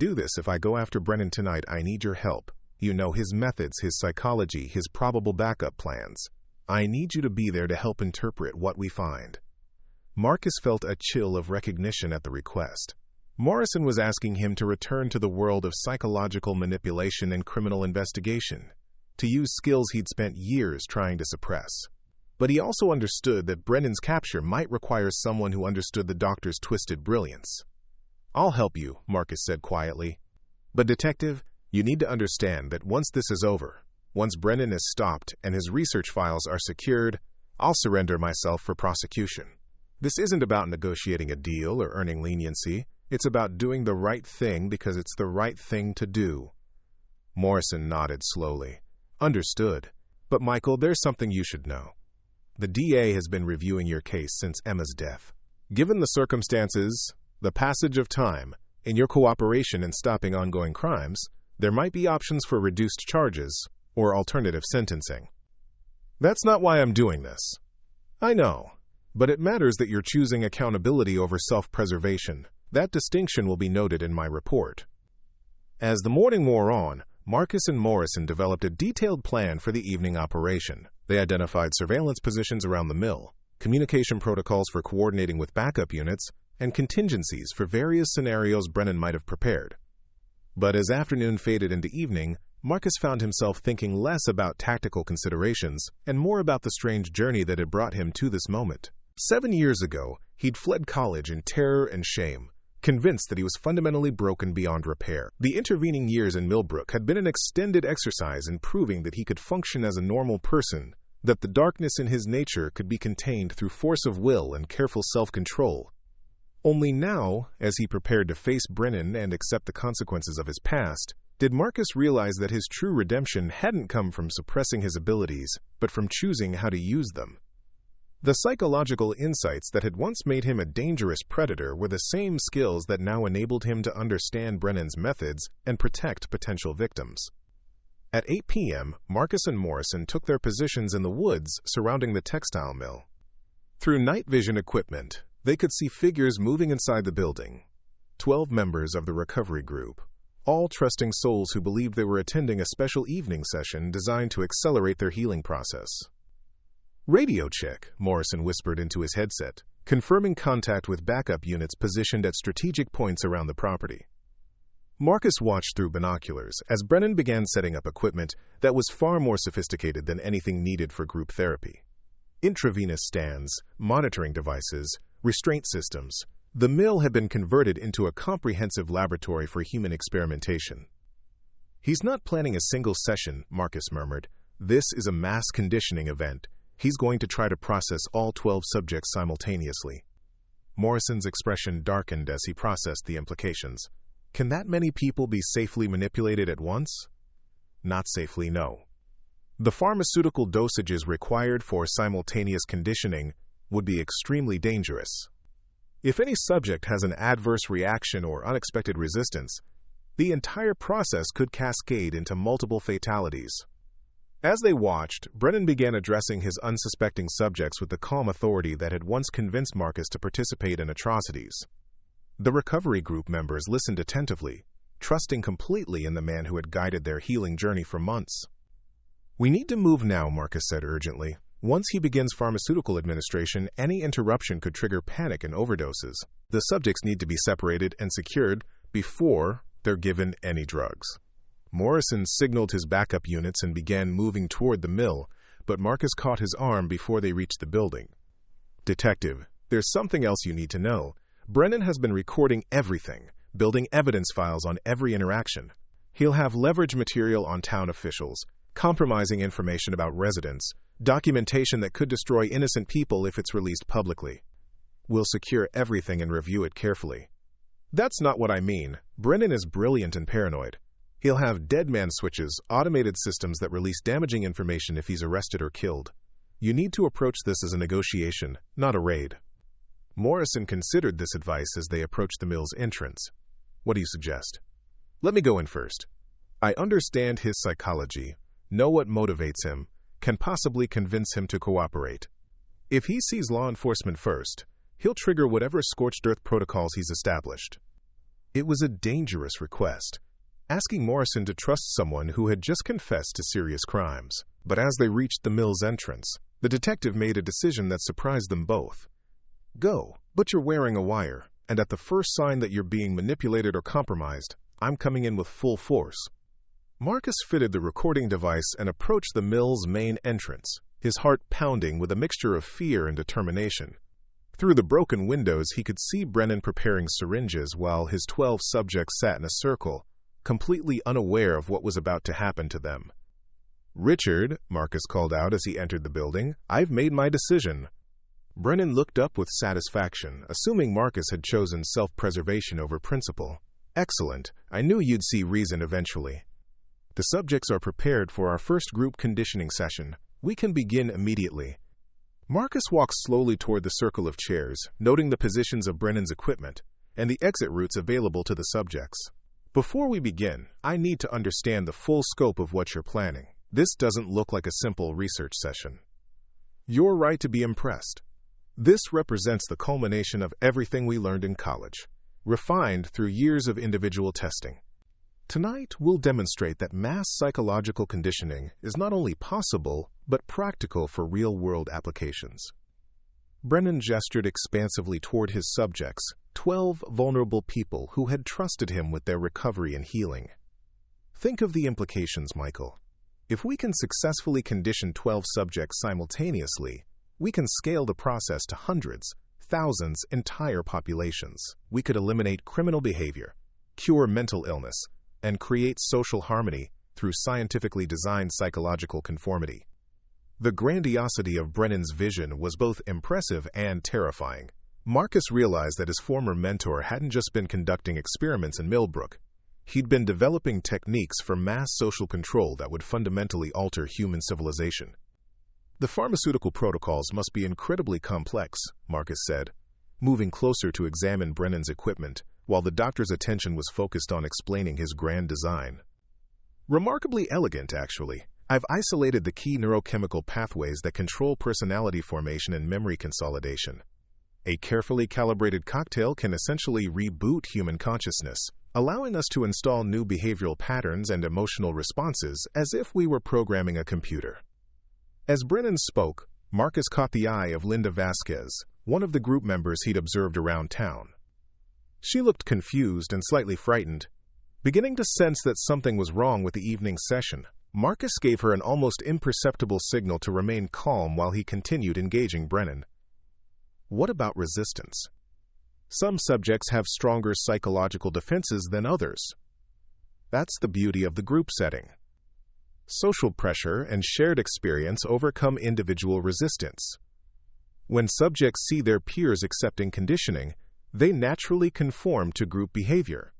[SPEAKER 1] go after Brennan tonight, I need your help. You know his methods, his psychology, his probable backup plans. I need you to be there to help interpret what we find. Marcus felt a chill of recognition at the request. Morrison was asking him to return to the world of psychological manipulation and criminal investigation, to use skills he'd spent years trying to suppress. But he also understood that Brennan's capture might require someone who understood the doctor's twisted brilliance. I'll help you, Marcus said quietly. But Detective, you need to understand that once this is over, once Brennan is stopped and his research files are secured, I'll surrender myself for prosecution. This isn't about negotiating a deal or earning leniency. It's about doing the right thing because it's the right thing to do. Morrison nodded slowly. Understood. But Michael, there's something you should know. The DA has been reviewing your case since Emma's death. Given the circumstances, the passage of time, and your cooperation in stopping ongoing crimes, there might be options for reduced charges or alternative sentencing. That's not why I'm doing this. I know. But it matters that you're choosing accountability over self-preservation. That distinction will be noted in my report. As the morning wore on, Marcus and Morrison developed a detailed plan for the evening operation. They identified surveillance positions around the mill, communication protocols for coordinating with backup units, and contingencies for various scenarios Brennan might have prepared. But as afternoon faded into evening, Marcus found himself thinking less about tactical considerations and more about the strange journey that had brought him to this moment. 7 years ago, he'd fled college in terror and shame, convinced that he was fundamentally broken beyond repair. The intervening years in Millbrook had been an extended exercise in proving that he could function as a normal person, that the darkness in his nature could be contained through force of will and careful self-control. Only now, as he prepared to face Brennan and accept the consequences of his past, did Marcus realize that his true redemption hadn't come from suppressing his abilities, but from choosing how to use them. The psychological insights that had once made him a dangerous predator were the same skills that now enabled him to understand Brennan's methods and protect potential victims. At 8 p.m., Marcus and Morrison took their positions in the woods surrounding the textile mill. Through night vision equipment, they could see figures moving inside the building. 12 members of the recovery group, all trusting souls who believed they were attending a special evening session designed to accelerate their healing process. "Radio check," Morrison whispered into his headset, confirming contact with backup units positioned at strategic points around the property. Marcus watched through binoculars as Brennan began setting up equipment that was far more sophisticated than anything needed for group therapy. Intravenous stands, monitoring devices, restraint systems. The mill had been converted into a comprehensive laboratory for human experimentation. "He's not planning a single session," Marcus murmured. "This is a mass conditioning event. He's going to try to process all 12 subjects simultaneously." Morrison's expression darkened as he processed the implications. Can that many people be safely manipulated at once? Not safely, no. The pharmaceutical dosages required for simultaneous conditioning would be extremely dangerous. If any subject has an adverse reaction or unexpected resistance, the entire process could cascade into multiple fatalities. As they watched, Brennan began addressing his unsuspecting subjects with the calm authority that had once convinced Marcus to participate in atrocities. The recovery group members listened attentively, trusting completely in the man who had guided their healing journey for months. "We need to move now," Marcus said urgently. "Once he begins pharmaceutical administration, any interruption could trigger panic and overdoses. The subjects need to be separated and secured before they're given any drugs." Morrison signaled his backup units and began moving toward the mill, but Marcus caught his arm before they reached the building. "Detective, there's something else you need to know. Brennan has been recording everything, building evidence files on every interaction. He'll have leverage material on town officials, compromising information about residents, documentation that could destroy innocent people if it's released publicly. We'll secure everything and review it carefully." "That's not what I mean. Brennan is brilliant and paranoid. He'll have dead man switches, automated systems that release damaging information if he's arrested or killed. You need to approach this as a negotiation, not a raid." Morrison considered this advice as they approached the mill's entrance. "What do you suggest?" "Let me go in first. I understand his psychology, know what motivates him, can possibly convince him to cooperate. If he sees law enforcement first, he'll trigger whatever scorched earth protocols he's established." It was a dangerous request, asking Morrison to trust someone who had just confessed to serious crimes. But as they reached the mill's entrance, the detective made a decision that surprised them both. "Go, but you're wearing a wire, and at the first sign that you're being manipulated or compromised, I'm coming in with full force." Marcus fitted the recording device and approached the mill's main entrance, his heart pounding with a mixture of fear and determination. Through the broken windows, he could see Brennan preparing syringes while his 12 subjects sat in a circle, completely unaware of what was about to happen to them. "Richard," Marcus called out as he entered the building, "I've made my decision." Brennan looked up with satisfaction, assuming Marcus had chosen self-preservation over principle. "Excellent. I knew you'd see reason eventually. The subjects are prepared for our first group conditioning session. We can begin immediately." Marcus walked slowly toward the circle of chairs, noting the positions of Brennan's equipment and the exit routes available to the subjects. "Before we begin, I need to understand the full scope of what you're planning. This doesn't look like a simple research session." "You're right to be impressed. This represents the culmination of everything we learned in college, refined through years of individual testing. Tonight, we'll demonstrate that mass psychological conditioning is not only possible, but practical for real-world applications. Brennan gestured expansively toward his subjects, 12 vulnerable people who had trusted him with their recovery and healing. Think of the implications, Michael. If we can successfully condition 12 subjects simultaneously, we can scale the process to hundreds, thousands, entire populations. We could eliminate criminal behavior, cure mental illness, and create social harmony through scientifically designed psychological conformity. The grandiosity of Brennan's vision was both impressive and terrifying. Marcus realized that his former mentor hadn't just been conducting experiments in Millbrook. He'd been developing techniques for mass social control that would fundamentally alter human civilization. The pharmaceutical protocols must be incredibly complex, Marcus said, moving closer to examine Brennan's equipment, while the doctor's attention was focused on explaining his grand design. Remarkably elegant, actually. I've isolated the key neurochemical pathways that control personality formation and memory consolidation. A carefully calibrated cocktail can essentially reboot human consciousness, allowing us to install new behavioral patterns and emotional responses as if we were programming a computer. As Brennan spoke, Marcus caught the eye of Linda Vasquez, one of the group members he'd observed around town. She looked confused and slightly frightened. Beginning to sense that something was wrong with the evening session, Marcus gave her an almost imperceptible signal to remain calm while he continued engaging Brennan. What about resistance? Some subjects have stronger psychological defenses than others. That's the beauty of the group setting. Social pressure and shared experience overcome individual resistance. When subjects see their peers accepting conditioning, they naturally conform to group behavior.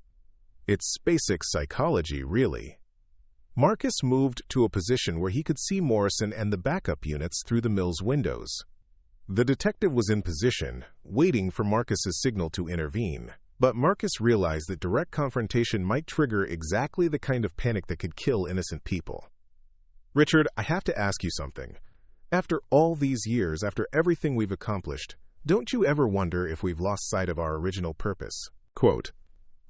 [SPEAKER 1] It's basic psychology, really. Marcus moved to a position where he could see Morrison and the backup units through the mill's windows. The detective was in position, waiting for Marcus's signal to intervene, but Marcus realized that direct confrontation might trigger exactly the kind of panic that could kill innocent people. Richard, I have to ask you something. After all these years, after everything we've accomplished, don't you ever wonder if we've lost sight of our original purpose? Quote.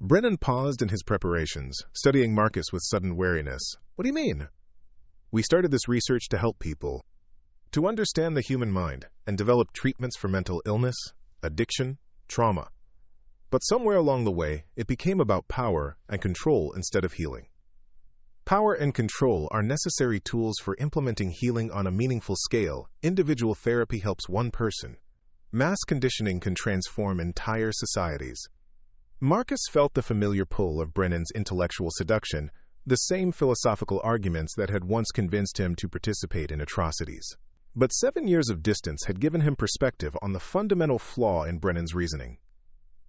[SPEAKER 1] Brennan paused in his preparations, studying Marcus with sudden wariness. What do you mean? We started this research to help people, to understand the human mind, and develop treatments for mental illness, addiction, trauma. But somewhere along the way, it became about power and control instead of healing. Power and control are necessary tools for implementing healing on a meaningful scale. Individual therapy helps one person. Mass conditioning can transform entire societies. Marcus felt the familiar pull of Brennan's intellectual seduction, the same philosophical arguments that had once convinced him to participate in atrocities. But 7 years of distance had given him perspective on the fundamental flaw in Brennan's reasoning.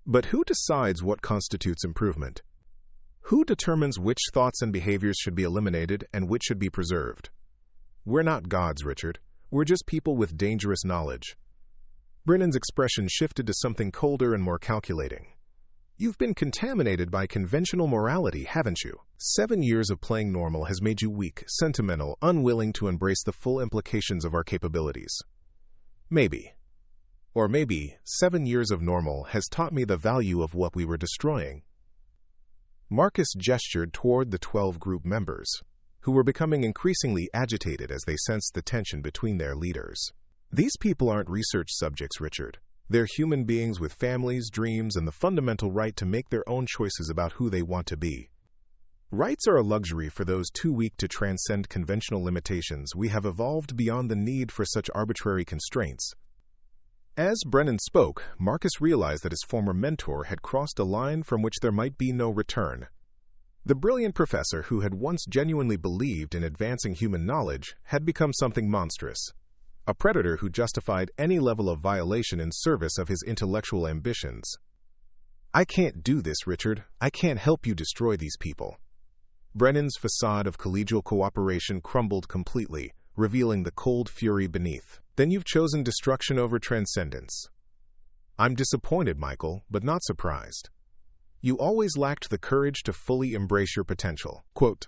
[SPEAKER 1] But who decides what constitutes improvement? Who determines which thoughts and behaviors should be eliminated and which should be preserved? We're not gods, Richard. We're just people with dangerous knowledge. Brennan's expression shifted to something colder and more calculating. You've been contaminated by conventional morality, haven't you? 7 years of playing normal has made you weak, sentimental, unwilling to embrace the full implications of our capabilities. Maybe. Or maybe 7 years of normal has taught me the value of what we were destroying. Marcus gestured toward the 12 group members, who were becoming increasingly agitated as they sensed the tension between their leaders. These people aren't research subjects, Richard. They're human beings with families, dreams, and the fundamental right to make their own choices about who they want to be. Rights are a luxury for those too weak to transcend conventional limitations. We have evolved beyond the need for such arbitrary constraints. As Brennan spoke, Marcus realized that his former mentor had crossed a line from which there might be no return. The brilliant professor who had once genuinely believed in advancing human knowledge had become something monstrous. A predator who justified any level of violation in service of his intellectual ambitions. I can't do this, Richard. I can't help you destroy these people. Brennan's facade of collegial cooperation crumbled completely, revealing the cold fury beneath. Then you've chosen destruction over transcendence. I'm disappointed, Michael, but not surprised. You always lacked the courage to fully embrace your potential. Quote,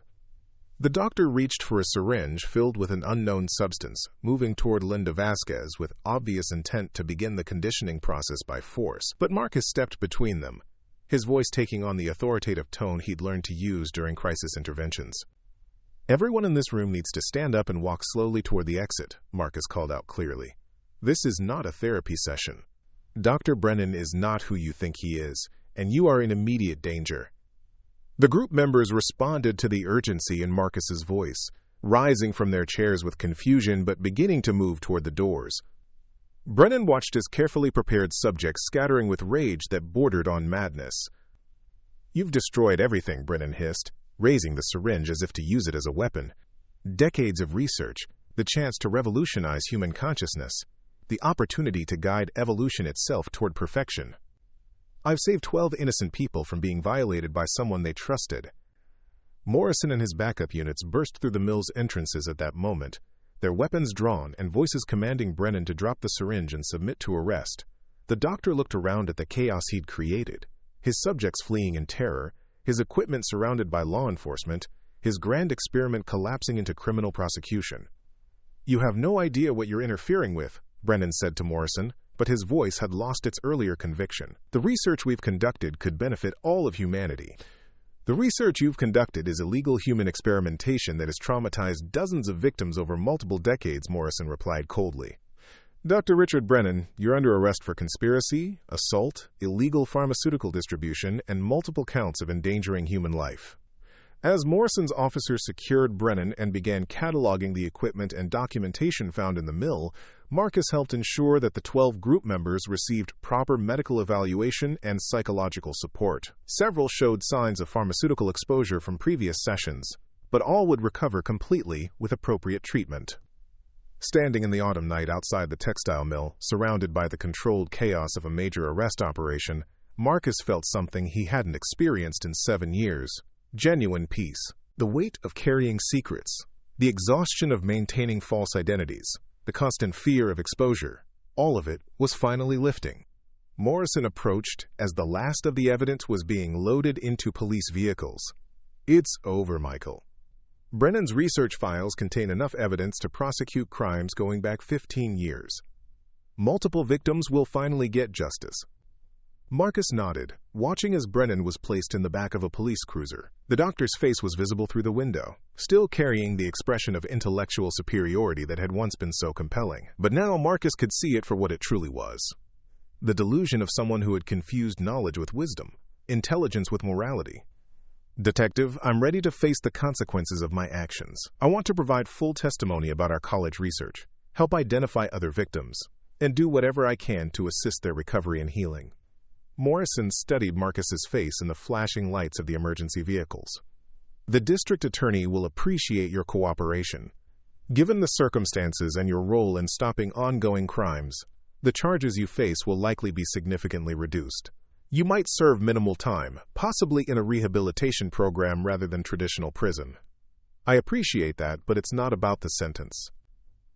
[SPEAKER 1] the doctor reached for a syringe filled with an unknown substance, moving toward Linda Vasquez with obvious intent to begin the conditioning process by force, but Marcus stepped between them. his voice taking on the authoritative tone he'd learned to use during crisis interventions. "Everyone in this room needs to stand up and walk slowly toward the exit," Marcus called out clearly. "This is not a therapy session. Dr. Brennan is not who you think he is, and you are in immediate danger." The group members responded to the urgency in Marcus's voice, rising from their chairs with confusion but beginning to move toward the doors. Brennan watched his carefully prepared subjects scattering with rage that bordered on madness. "You've destroyed everything," Brennan hissed, raising the syringe as if to use it as a weapon. "Decades of research, the chance to revolutionize human consciousness, the opportunity to guide evolution itself toward perfection. I've saved 12 innocent people from being violated by someone they trusted." Morrison and his backup units burst through the mill's entrances at that moment, their weapons drawn and voices commanding Brennan to drop the syringe and submit to arrest. The doctor looked around at the chaos he'd created, his subjects fleeing in terror, his equipment surrounded by law enforcement, his grand experiment collapsing into criminal prosecution. "You have no idea what you're interfering with," Brennan said to Morrison, but his voice had lost its earlier conviction. "The research we've conducted could benefit all of humanity." "The research you've conducted is illegal human experimentation that has traumatized dozens of victims over multiple decades," Morrison replied coldly. "Dr. Richard Brennan, you're under arrest for conspiracy, assault, illegal pharmaceutical distribution, and multiple counts of endangering human life." As Morrison's officers secured Brennan and began cataloging the equipment and documentation found in the mill, Marcus helped ensure that the 12 group members received proper medical evaluation and psychological support. Several showed signs of pharmaceutical exposure from previous sessions, but all would recover completely with appropriate treatment. Standing in the autumn night outside the textile mill, surrounded by the controlled chaos of a major arrest operation, Marcus felt something he hadn't experienced in 7 years. Genuine peace. The weight of carrying secrets, the exhaustion of maintaining false identities, the constant fear of exposure, all of it was finally lifting. Morrison approached as the last of the evidence was being loaded into police vehicles. "It's over, Michael. Brennan's research files contain enough evidence to prosecute crimes going back 15 years. Multiple victims will finally get justice." Marcus nodded, watching as Brennan was placed in the back of a police cruiser. The doctor's face was visible through the window, still carrying the expression of intellectual superiority that had once been so compelling. But now Marcus could see it for what it truly was. The delusion of someone who had confused knowledge with wisdom, intelligence with morality. "Detective, I'm ready to face the consequences of my actions. I want to provide full testimony about our college research, help identify other victims, and do whatever I can to assist their recovery and healing." Morrison studied Marcus's face in the flashing lights of the emergency vehicles. "The district attorney will appreciate your cooperation. Given the circumstances and your role in stopping ongoing crimes, the charges you face will likely be significantly reduced. You might serve minimal time, possibly in a rehabilitation program rather than traditional prison. I appreciate that, but it's not about the sentence.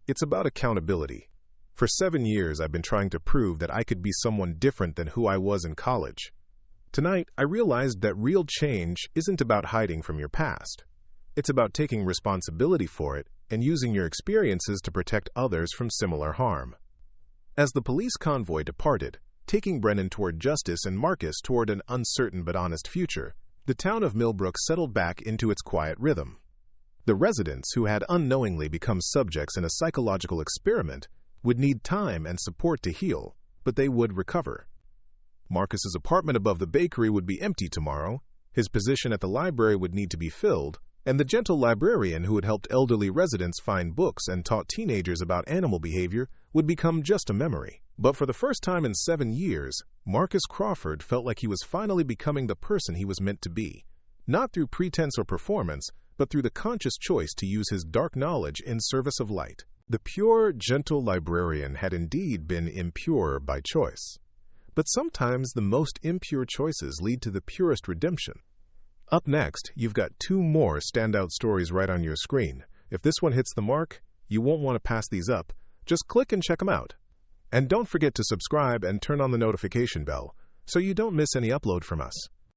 [SPEAKER 1] It's about accountability. For 7 years, I've been trying to prove that I could be someone different than who I was in college. Tonight, I realized that real change isn't about hiding from your past. It's about taking responsibility for it and using your experiences to protect others from similar harm." As the police convoy departed, taking Brennan toward justice and Marcus toward an uncertain but honest future, the town of Millbrook settled back into its quiet rhythm. The residents, who had unknowingly become subjects in a psychological experiment, would need time and support to heal, but they would recover. Marcus's apartment above the bakery would be empty tomorrow, his position at the library would need to be filled, and the gentle librarian who had helped elderly residents find books and taught teenagers about animal behavior would become just a memory. But for the first time in 7 years, Marcus Crawford felt like he was finally becoming the person he was meant to be, not through pretense or performance, but through the conscious choice to use his dark knowledge in service of light. The pure, gentle librarian had indeed been impure by choice. But sometimes the most impure choices lead to the purest redemption. Up next, you've got 2 more standout stories right on your screen. If this one hits the mark, you won't want to pass these up. Just click and check them out. And don't forget to subscribe and turn on the notification bell so you don't miss any upload from us.